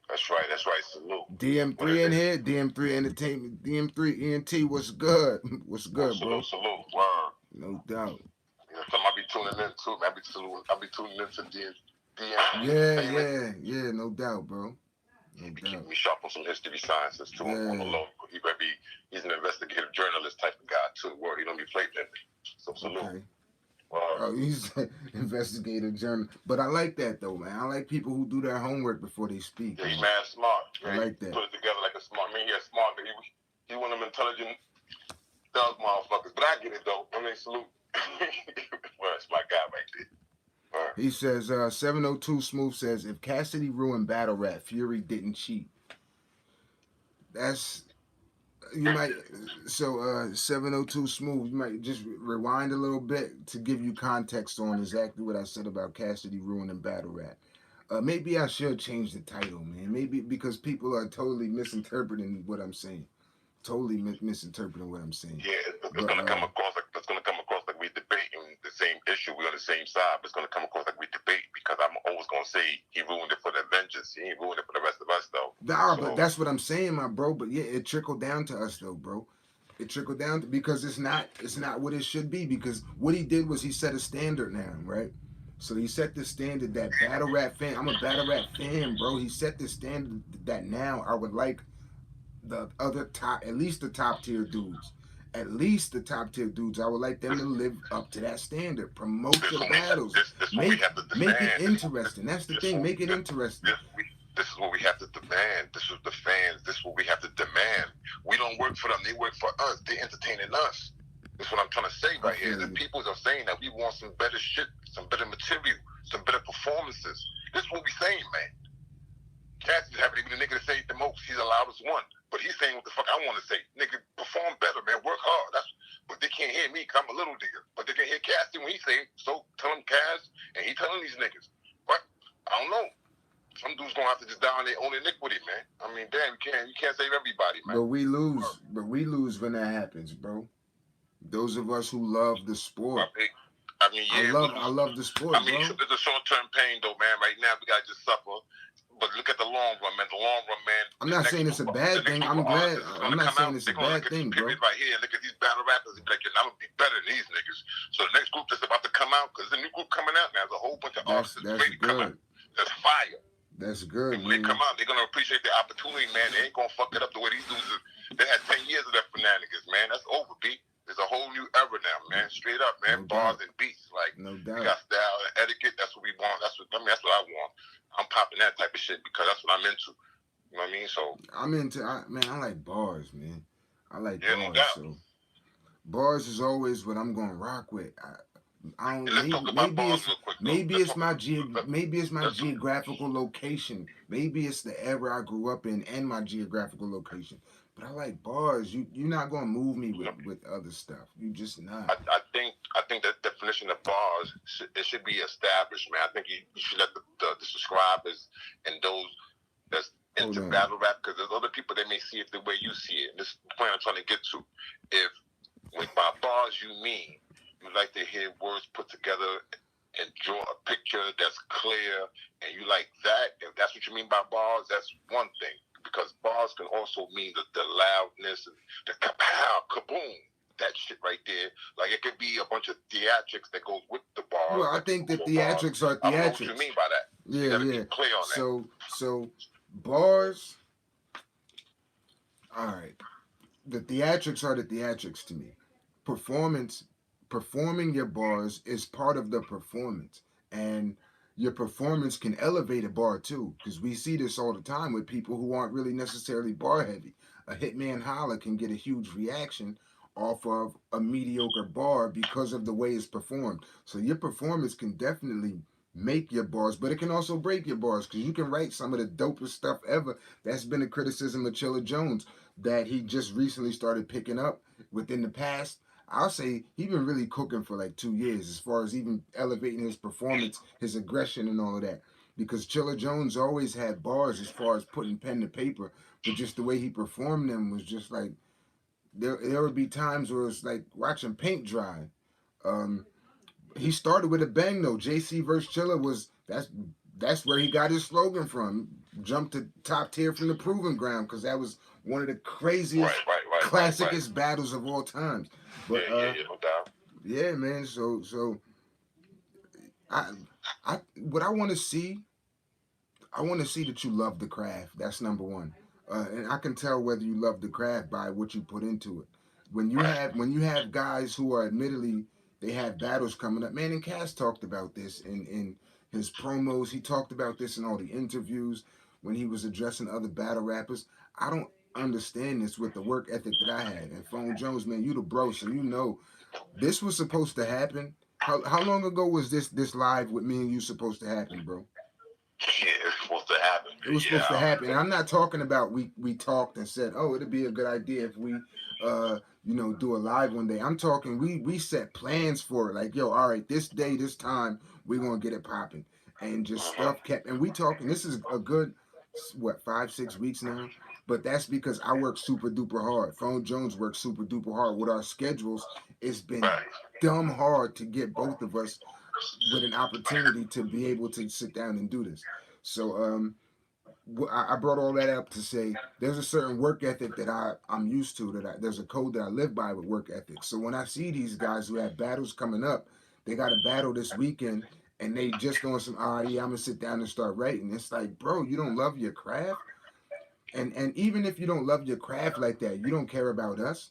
That's right, salute. DM3 in here, DM3 Entertainment, DM3 ENT, what's good? What's good, bro? Salute, word. No doubt. You know, I be tuning in too. I be tuning in to DM. Yeah, no doubt, bro. He be keeping me sharp on some history sciences too, on the low. He's an investigative journalist type of guy too. Word, he don't be playing that. So salute. Okay. Oh, he's investigative journal. But I like that though, man. I like people who do their homework before they speak. Yeah, he Man. mad smart. I Yeah, like he that. put it together like a smart. I mean, he a smart, but he one of them intelligent thug motherfuckers. But I get it though. I mean, salute. Well, that's my guy right there. He says, 702 Smooth says, if Cassidy ruined battle rap, Fury didn't cheat. That's you might 702 Smooth, you might just rewind a little bit to give you context on exactly what I said about Cassidy ruining battle rap. Maybe I should change the title, man. Maybe because people are totally misinterpreting what I'm saying. Totally misinterpreting what I'm saying. Yeah, it's But gonna come across like we debating the same issue. We're on the same side. But it's gonna come across like we debate because I'm always gonna say he ruined it for the Avengers. He ain't ruined it for the rest of us though. but that's what I'm saying, my bro. But yeah, it trickled down to us though, bro. It trickled down to, because it's not what it should be, because what he did was he set a standard now, right? So he set the standard that battle rap fan. I'm a battle rap fan, bro. He set the standard that now I would like the other top, at least the top tier dudes. At least the top tier dudes, I would like them to live up to that standard. Promote your battles. This what we have to Make it demand. interesting. That's the thing. Make it interesting. This is what we have to demand. This is the fans. This is what we have to demand. We don't work for them. They work for us. They're entertaining us. That's what I'm trying to say right here. The people are saying that we want some better shit, some better material, some better performances. This is what we saying, man. Cassidy's having to be the nigga that say the most. He's the loudest one. But he's saying what the fuck I want to say. Nigga, perform better, man. Work hard. But they can't hear me because I'm a little nigga. But they can hear Cassidy when he say, so tell him Cass, and he telling these niggas. But I don't know. Some dudes gonna have to just die on their own iniquity, man. I mean, damn, you can't save everybody, man. But we lose when that happens, bro. Those of us who love the sport. I mean, yeah, I love the sport, I mean, bro. it's a short-term pain, though, man. Right now, we gotta just suffer. But look at the long run, man. The long run, man. I'm not saying it's a bad thing. I'm glad. I'm not saying it's a bad thing, bro. Right here, look at these battle rappers and be like, I'm gonna be better than these niggas. So the next group that's about to come out, because the new group coming out now, there's a whole bunch of artists that's ready to come out. That's fire. That's good. When they come out, they're gonna appreciate the opportunity, man. They ain't gonna fuck it up the way these dudes. They had 10 years of that shenanigans, man. That's over, B. There's a whole new era now, man. Straight up, man. No bars and beats, like no doubt. We got style and etiquette. That's what we want. That's what I want. I'm popping that type of shit because that's what I'm into. You know what I mean? So I'm into. I like bars, man. I like bars. No doubt. So bars is always what I'm gonna rock with. I don't. Maybe it's my geographical location. Maybe it's the era I grew up in and my geographical location. But I like bars. You're not gonna move me with other stuff. You just not. I think the definition of bars should be established, man. I think you should let the subscribers and those that's into battle rap, because there's other people that may see it the way you see it. And this is the point I'm trying to get to. If by bars you mean you like to hear words put together and draw a picture that's clear, and you like that, if that's what you mean by bars, that's one thing. Because bars can also mean the loudness and the kapow, kaboom, that shit right there. Like, it could be a bunch of theatrics that goes with the bars. Well, I think the theatrics are theatrics. I don't know what you mean by that. Yeah. Be clear on that. So bars. All right. The theatrics are the theatrics to me. Performing your bars is part of the performance, and your performance can elevate a bar too, because we see this all the time with people who aren't really necessarily bar heavy. A Hitman Holla can get a huge reaction off of a mediocre bar because of the way it's performed. So your performance can definitely make your bars, but it can also break your bars, because you can write some of the dopest stuff ever. That's been a criticism of Chilla Jones that he just recently started picking up within the past. I'll say he's been really cooking for like 2 years as far as even elevating his performance, his aggression, and all of that. Because Chilla Jones always had bars as far as putting pen to paper, but just the way he performed them was just like, there would be times where it's like watching paint dry. He started with a bang though. JC versus Chilla was that's where he got his slogan from. Jumped to top tier from the Proving Ground, because that was one of the craziest, classicest battles of all times. But no doubt. Yeah, man. So what I want to see that you love the craft. That's number one. And I can tell whether you love the craft by what you put into it. When you have guys who are admittedly They have battles coming up, man. And Cass talked about this in his promos. He talked about this in all the interviews when he was addressing other battle rappers. I don't understand this with the work ethic that I had. And Phone Jones, man, you the bro, so you know this was supposed to happen. How long ago was this live with me and you supposed to happen, bro? Yeah, it's supposed to happen, It man. was supposed to Yeah. happen. And I'm not talking about we talked and said, oh, it'd be a good idea if we do a live one day. I'm talking we set plans for it. Like, yo, all right, this day, this time, we're gonna get it popping. And just Uh-huh. stuff kept and we talking, this is a good what, 5-6 weeks now. But that's because I work super duper hard. Phone Jones works super duper hard. With our schedules, it's been Right. dumb hard to get both of us with an opportunity to be able to sit down and do this. So I brought all that up to say there's a certain work ethic that I'm used to, there's a code that I live by with work ethic. So when I see these guys who have battles coming up, they got a battle this weekend and they just on some, yeah, I'm gonna sit down and start writing. It's like, bro, you don't love your craft, and even if you don't love your craft like that, you don't care about us.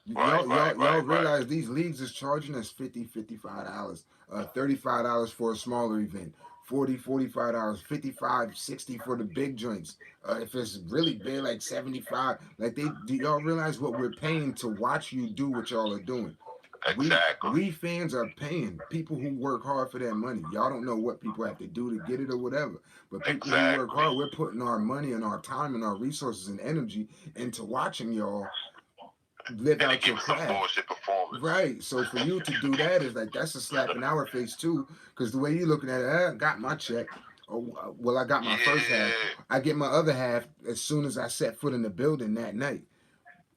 Right, right, Y'all right, right. realize these leagues is charging us $50, $55, $35 for a smaller event, $40, $45, 55, 60 for the big joints. If it's really big, like 75. Like, do y'all realize what we're paying to watch you do what y'all are doing? Exactly. We fans are paying people who work hard for that money. Y'all don't know what people have to do to get it or whatever. But people who work Exactly. hard, we're putting our money and our time and our resources and energy into watching y'all live And they out give your us some craft. bullshit performance. Right. So for you to do that is like, that's a slap in our face too. Because the way you're looking at it, I got my check. Oh, well, I got my first half. Yeah. I get my other half as soon as I set foot in the building that night.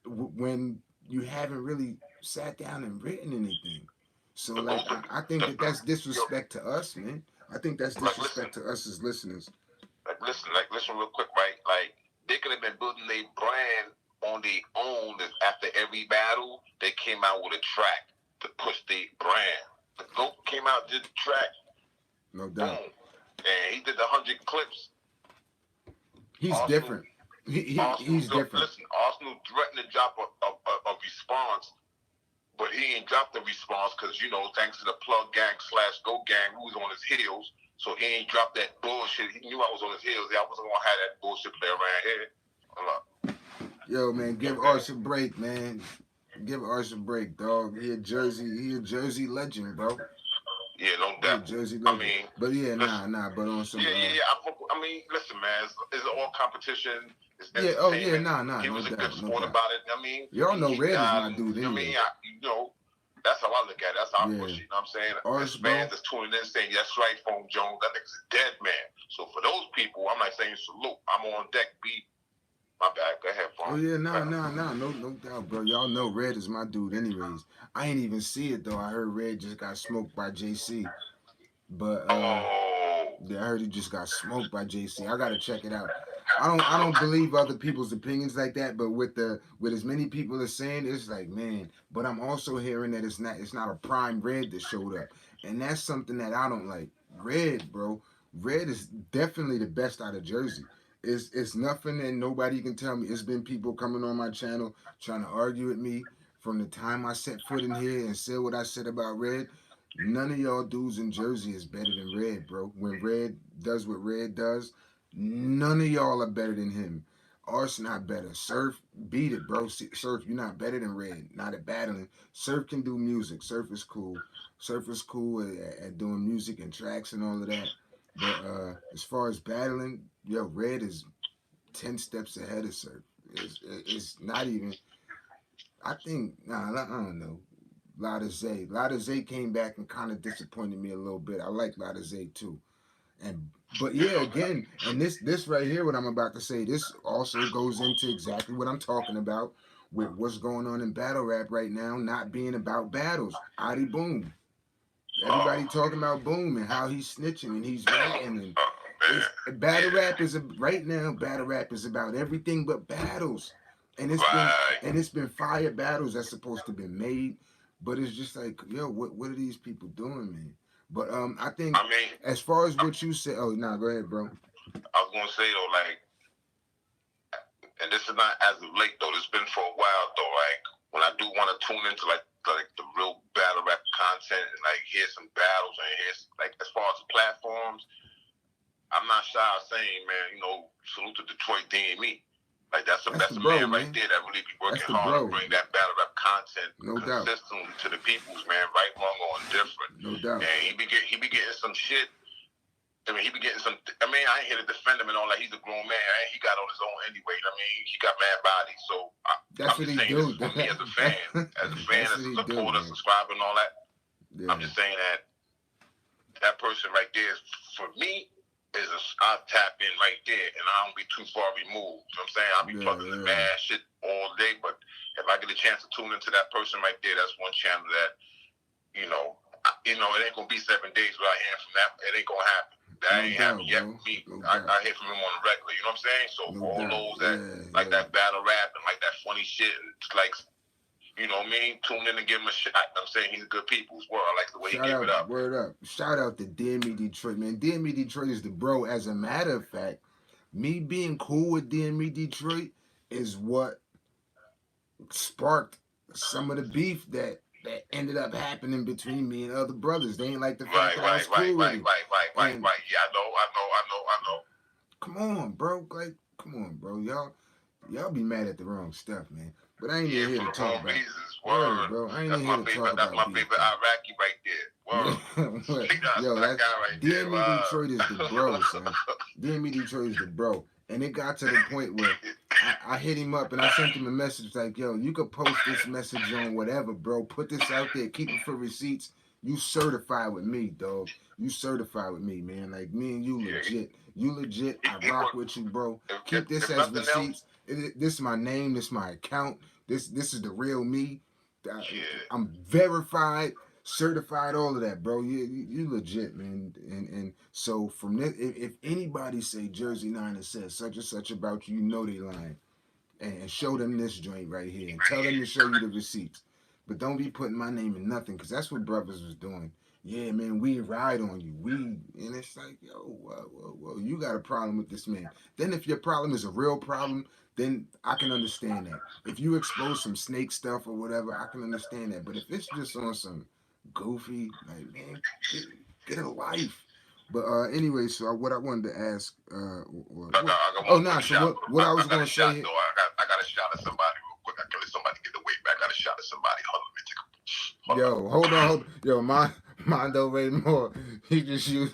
When you haven't really sat down and written anything. So The like, both I think that that's yo, disrespect to us, man. I think that's like listen, disrespect to us as listeners. listen real quick, right? Like they could have been building their brand on their own. After every battle, they came out with a track to push their brand. The GOAT came out, did the track, No doubt. boom, and he did 100 clips. He's Arsenal, different. Arsenal, He's different. listen, Arsenal threatened to drop a response. But he ain't dropped the response because, thanks to the plug gang / go gang who was on his heels. So he ain't dropped that bullshit. He knew I was on his heels. I wasn't going to have that bullshit play around here. Hold up. Yo, man, give Arch a break, man. Give Arch a break, dog. He a Jersey legend, bro. Yeah, no He a doubt. Jersey I legend. mean, But yeah, listen. nah. But on some, Yeah. I mean, listen, man. It's all competition. It's yeah, oh yeah, entertainment. nah, He no was a good doubt, no sport doubt. about it. I mean, Y'all know Red is my dude, I mean, anyways. that's how I look at it. That's how I Yeah, push it. You know what I'm saying? There's Arch, fans bro. that's tuning in saying, that's right, Phone Jones. That nigga's a dead man. So for those people, I'm not saying salute. I'm on deck, B. My bad. Go ahead, Oh Phone. yeah, no doubt, bro. Y'all know Red is my dude, anyways. I ain't even see it though. I heard Red just got smoked by JC, but Oh, yeah, I heard he just got smoked by JC. I gotta check it out. I look. don't believe other people's opinions like that, but with as many people as saying, it's like, man. But I'm also hearing that it's not a prime Red that showed up, and that's something that I don't like. Red, bro. Red is definitely the best out of Jersey. It's nothing and nobody can tell me. It's been people coming on my channel trying to argue with me from the time I set foot in here and said what I said about Red. None of y'all dudes in Jersey is better than Red, bro. When Red does what Red does, none of y'all are better than him. Art's not better. Surf, beat it, bro. Surf, you're not better than Red. Not at battling. Surf can do music. Surf is cool. Surf is cool at doing music and tracks and all of that. But as far as battling, yo, Red is 10 steps ahead of Surf. It's not even. I think, I don't know. Lotta Zay came back and kind of disappointed me a little bit. I like Lotta Zay too. But You yeah, know, again, and this right here, what I'm about to say, this also goes into exactly what I'm talking about with what's going on in battle rap right now, not being about battles. Adi Boom. Everybody oh, talking about Boom and how he's snitching and he's ratting and it's man. battle rap Yeah. is right now. Battle rap is about everything but battles, and Right. it's been fire battles that's supposed to be made, but it's just like, yo, what are these people doing, man? But I think I mean, as far as what you said, oh no, go ahead, bro. I was going to say, though, like, and this is not as of late, though. This has been for a while, though. Like, when I do want to tune into, like, like the real battle rap content and like hear some battles and hear like as far as the platforms, I'm not shy of saying, man, you know, salute to Detroit DME. Like that's a bro, man right there that really be working hard bro. to bring that battle rap content no consistently to the peoples, man. Right, wrong, or indifferent. No doubt. And he be getting some shit. I mean, he be getting some. I mean, I ain't here to defend him and all that. He's a grown man. He got on his own anyway. I mean, he got mad body. So that's I'm what just saying do. This for me as a fan, as a supporter, subscriber, and all that. Yeah. I'm just saying that person right there is, for me, I tap in right there, and I don't be too far removed. You know what I'm saying? I'll be plugging the mad shit all day, but if I get a chance to tune into that person right there, that's one channel that, it ain't gonna be 7 days without hearing from that. It ain't gonna happen. That ain't happened yet for me. I hear from him on the regular. You know what I'm saying? So for all those that like that battle rap and like that funny shit, it's like, you know what I mean? Tune in and give him a shot. I'm saying he's good people as well. I like the way he gave it up. Word up. Shout out to DME Detroit, man. DME Detroit is the bro. As a matter of fact, me being cool with DME Detroit is what sparked some of the beef that ended up happening between me and other brothers. They ain't like the fact that I was cool with him. Right. Yeah, I know. Come on, bro. Like, come on, bro. Y'all be mad at the wrong stuff, man. But I ain't even here to talk about reasons. Word, bro. I ain't even here to talk about. That's my favorite Iraqi right there. Word. Yo, that's guy right there. DME Detroit is the bro, son. DME Detroit is the bro. And it got to the point where I hit him up and I sent him a message like, yo, you could post this message on whatever, bro. Put this out there. Keep it for receipts. You certified with me, dog. You certified with me, man. Like, me and you legit. You legit. I rock with you, bro. Keep this as receipts. This is my name. This is my account. This is the real me. I'm verified, certified, all of that, bro. You legit, man. And so from this, if anybody say Jersey Niner says such and such about you, you know they lying. And show them this joint right here. And tell them to show you the receipts. But don't be putting my name in nothing, because that's what brothers was doing. Yeah, man, we ride on you. And it's like, yo, whoa, you got a problem with this man. Then if your problem is a real problem, then I can understand that. If you expose some snake stuff or whatever, I can understand that. But if it's just on some goofy, like, man, get a life. But anyway, so what I wanted to ask, so what I was going to say, I got a shot at somebody real quick. I can let somebody get the weight back. I got a shot at somebody. Hold on. Yo, Mondo Ray Moore. He just used.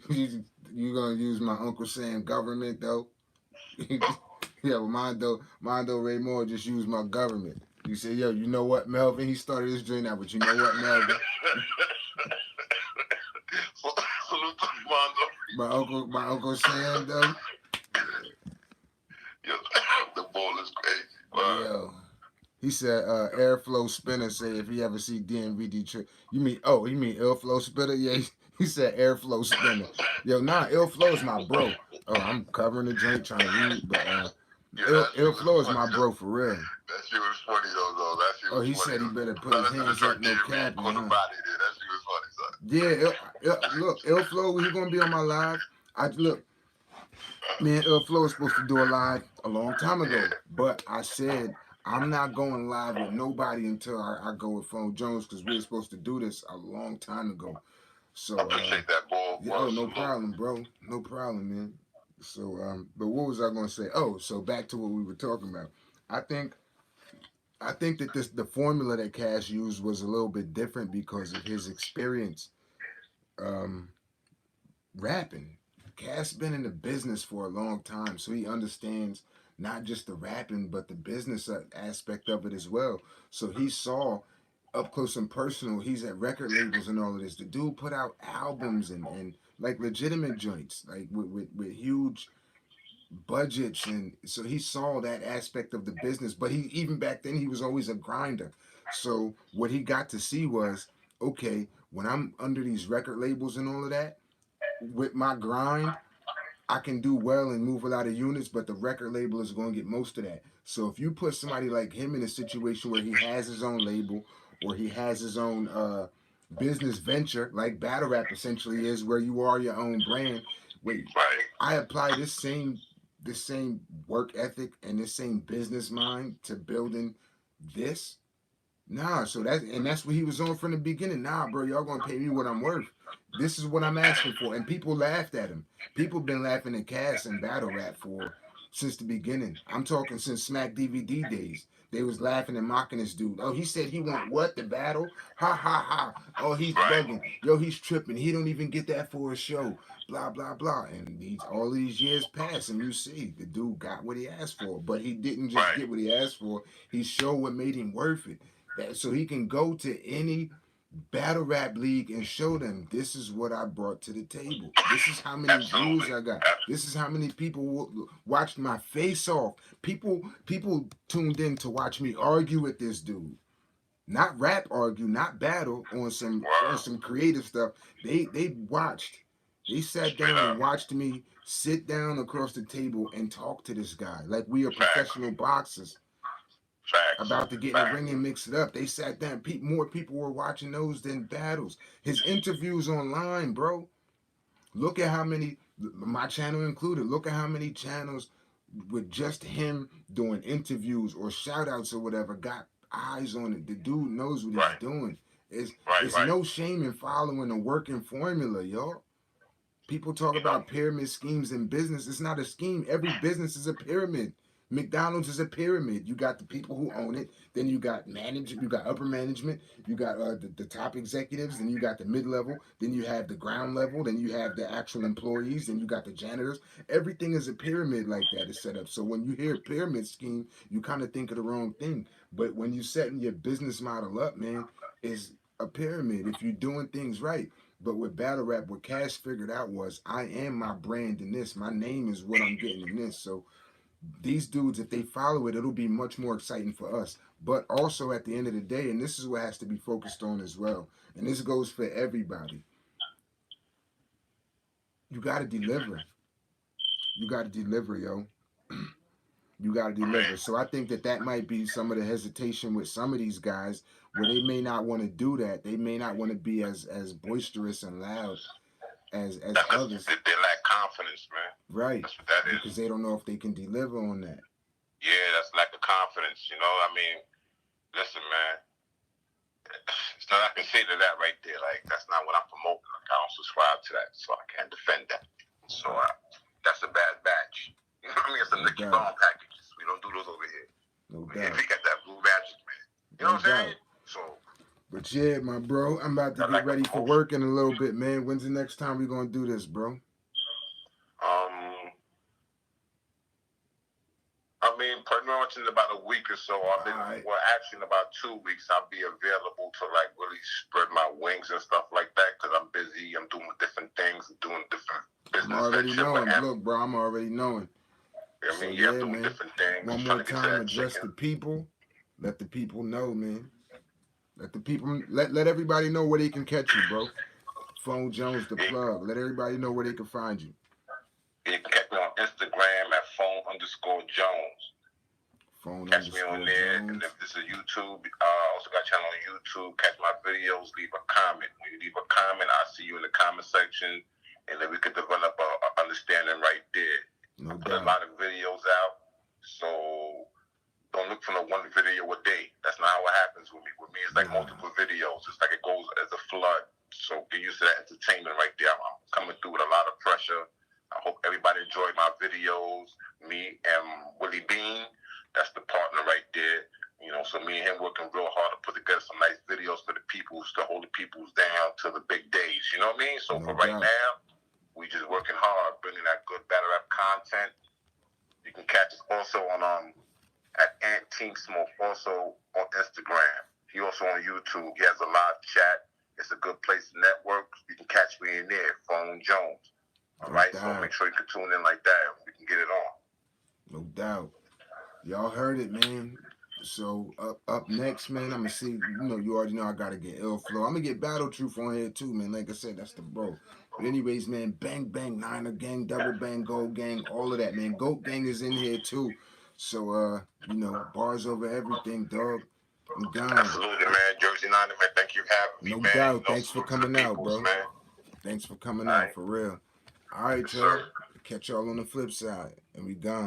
You gonna use my Uncle Sam government though? Yo, Mondo Ray Moore just used my government. You say, yo, you know what, Melvin? He started this drink out, but you know what, Melvin? My Uncle Sam though. Yo, the ball is crazy. Yo. He said, Airflow Spinner say if he ever see DMV Detroit. You mean Airflow Spinner? Yeah, he said Airflow Spinner. Yo, Airflow is my bro. Oh, I'm covering the drink trying to read, but Airflow is my bro for real. That shit was funny though. That shit was he said he better put his hands up, no cap. That shit was funny, son. Yeah, look, Airflow, he gonna be on my live. Me and Airflow was supposed to do a live a long time ago, but I said I'm not going live with nobody until I go with Phone Jones, because we were supposed to do this a long time ago. So I appreciate that, ball. No problem, bro. No problem, man. So but what was I gonna say? Oh, so back to what we were talking about. I think that the formula that Cash used was a little bit different because of his experience rapping. Cass been in the business for a long time, so he understands not just the rapping, but the business aspect of it as well. So he saw up close and personal. He's at record labels and all of this. The dude put out albums and like legitimate joints, like with huge budgets, and so he saw that aspect of the business. But he, even back then, he was always a grinder. So what he got to see was, okay, when I'm under these record labels and all of that, with my grind, I can do well and move a lot of units, but the record label is going to get most of that. So if you put somebody like him in a situation where he has his own label or he has his own business venture, like battle rap essentially is, where you are your own brand. Wait, I apply this same work ethic and this same business mind to building this. Nah, so that's what he was on from the beginning. Nah, bro, y'all gonna pay me what I'm worth. This is what I'm asking for. And people laughed at him. People been laughing at Cass and battle rap for since the beginning. I'm talking since Smack DVD days. They was laughing and mocking this dude. Oh, he said he want what? The battle? Ha ha ha. Oh, he's Right, bugging. Yo, he's tripping. He don't even get that for a show. Blah blah blah. And these all these years pass, and you see the dude got what he asked for. But he didn't just right. get what he asked for. He showed what made him worth it. That so he can go to any battle rap league and show them this is what I brought to the table. This is how many views Absolutely. I got. This is how many people watched my face off. People tuned in to watch me argue with this dude. Not rap argue, not battle on Word. some creative stuff. They watched. They sat Straight down up. and watched me sit down across the table and talk to this guy like we are Facts. professional boxers Facts. about to get in the ring Facts. and mix it up. They sat down. More people were watching those than battles. His interviews online, bro. Look at how many, my channel included. Look at how many channels with just him doing interviews or shout outs or whatever got eyes on it. The dude knows what he's Right. doing. Right. It's Right. no shame in following a working formula, y'all. People talk You know. about pyramid schemes in business. It's not a scheme. Every business is a pyramid. McDonald's is a pyramid. You got the people who own it. Then you got management. You got upper management. You got the top executives. Then you got the mid level. Then you have the ground level. Then you have the actual employees. Then you got the janitors. Everything is a pyramid like that is set up. So when you hear pyramid scheme, you kind of think of the wrong thing. But when you setting your business model up, man, is a pyramid if you're doing things right. But with battle rap, what Cash figured out was I am my brand in this. My name is what I'm getting in this. So these dudes, if they follow it, it'll be much more exciting for us. But also at the end of the day, and this is what has to be focused on as well, and this goes for everybody, you got to deliver. You got to deliver, yo. You got to I mean, deliver. So I think that might be some of the hesitation with some of these guys where they may not want to do that. They may not want to be as boisterous and loud as that's because others. they lack confidence, man. Right. That's what that is. Because they don't know if they can deliver on that. Yeah, that's lack of confidence. You know. I mean, listen, man. It's not I can say to that right there. Like that's not what I'm promoting. Like, I don't subscribe to that, so I can't defend that. So that's a bad batch. You know what I mean? It's some No Nicky doubt. Bone packages. We don't do those over here. No We doubt. got that blue magic, man. You know No what I'm saying? doubt. So But yeah, my bro, I'm about to I get like the ready for promotion. work in a little bit, man. When's the next time we gonna do this, bro? Um, I mean, pretty much in about a week or so. Alright. Well, actually, in about 2 weeks, I'll be available to like really spread my wings and stuff like that because I'm busy. I'm doing different things, doing different I'm business already venture. knowing. Look, bro, I'm already knowing. I So mean, yeah, I'm yeah, doing man. different things, One trying more to get to time, that address the chicken. people. Let the people know, man. Let the people let everybody know where they can catch you, bro. Phone Jones the Yeah, plug. Let everybody know where they can find you. you can catch me on Instagram at phone_Jones. Phone Catch me on underscore there, and Jones. if this is YouTube, I also got a channel on YouTube. Catch my videos, leave a comment. When you leave a comment, I'll see you in the comment section, and then we could develop a understanding right there. I No put a doubt. lot of videos out, so don't look for no one video a day. That's not how it happens with me. With me, it's like Nah. multiple videos. It's like it goes as a flood. So get used to that entertainment right there. I'm coming through with a lot of pressure. I hope everybody enjoyed my videos. Me and Willie Bean, that's the partner right there. You know, so me and him working real hard to put together some nice videos for the peoples, to hold the peoples down to the big days. You know what I mean? So No for right doubt. now, we just working hard, bringing that good battle rap content. You can catch us also on at Ant Team Smoke, also on Instagram. He also on YouTube. He has a live chat. It's a good place to network. You can catch me in there, Phone Jones. All No right, so doubt. make sure you can tune in like that. We can get it on. No doubt. Y'all heard it, man. So up next, man, I'm gonna see. You already know I gotta get ill flow. I'm gonna get Battle Truth on here too, man. Like I said, that's the bro. But anyways, man, bang bang, Niner gang, double bang, gold gang, all of that, man. Goat gang is in here too. So bars over everything, dog. I'm gone. Absolutely, man. Jersey Niner, man. Thank you for having me, No man. doubt. Thanks for Salute to the coming out, peoples, bro. man. Thanks for coming All out right. for real. All right, Yes, y'all. sir. Catch y'all on the flip side, and we gone.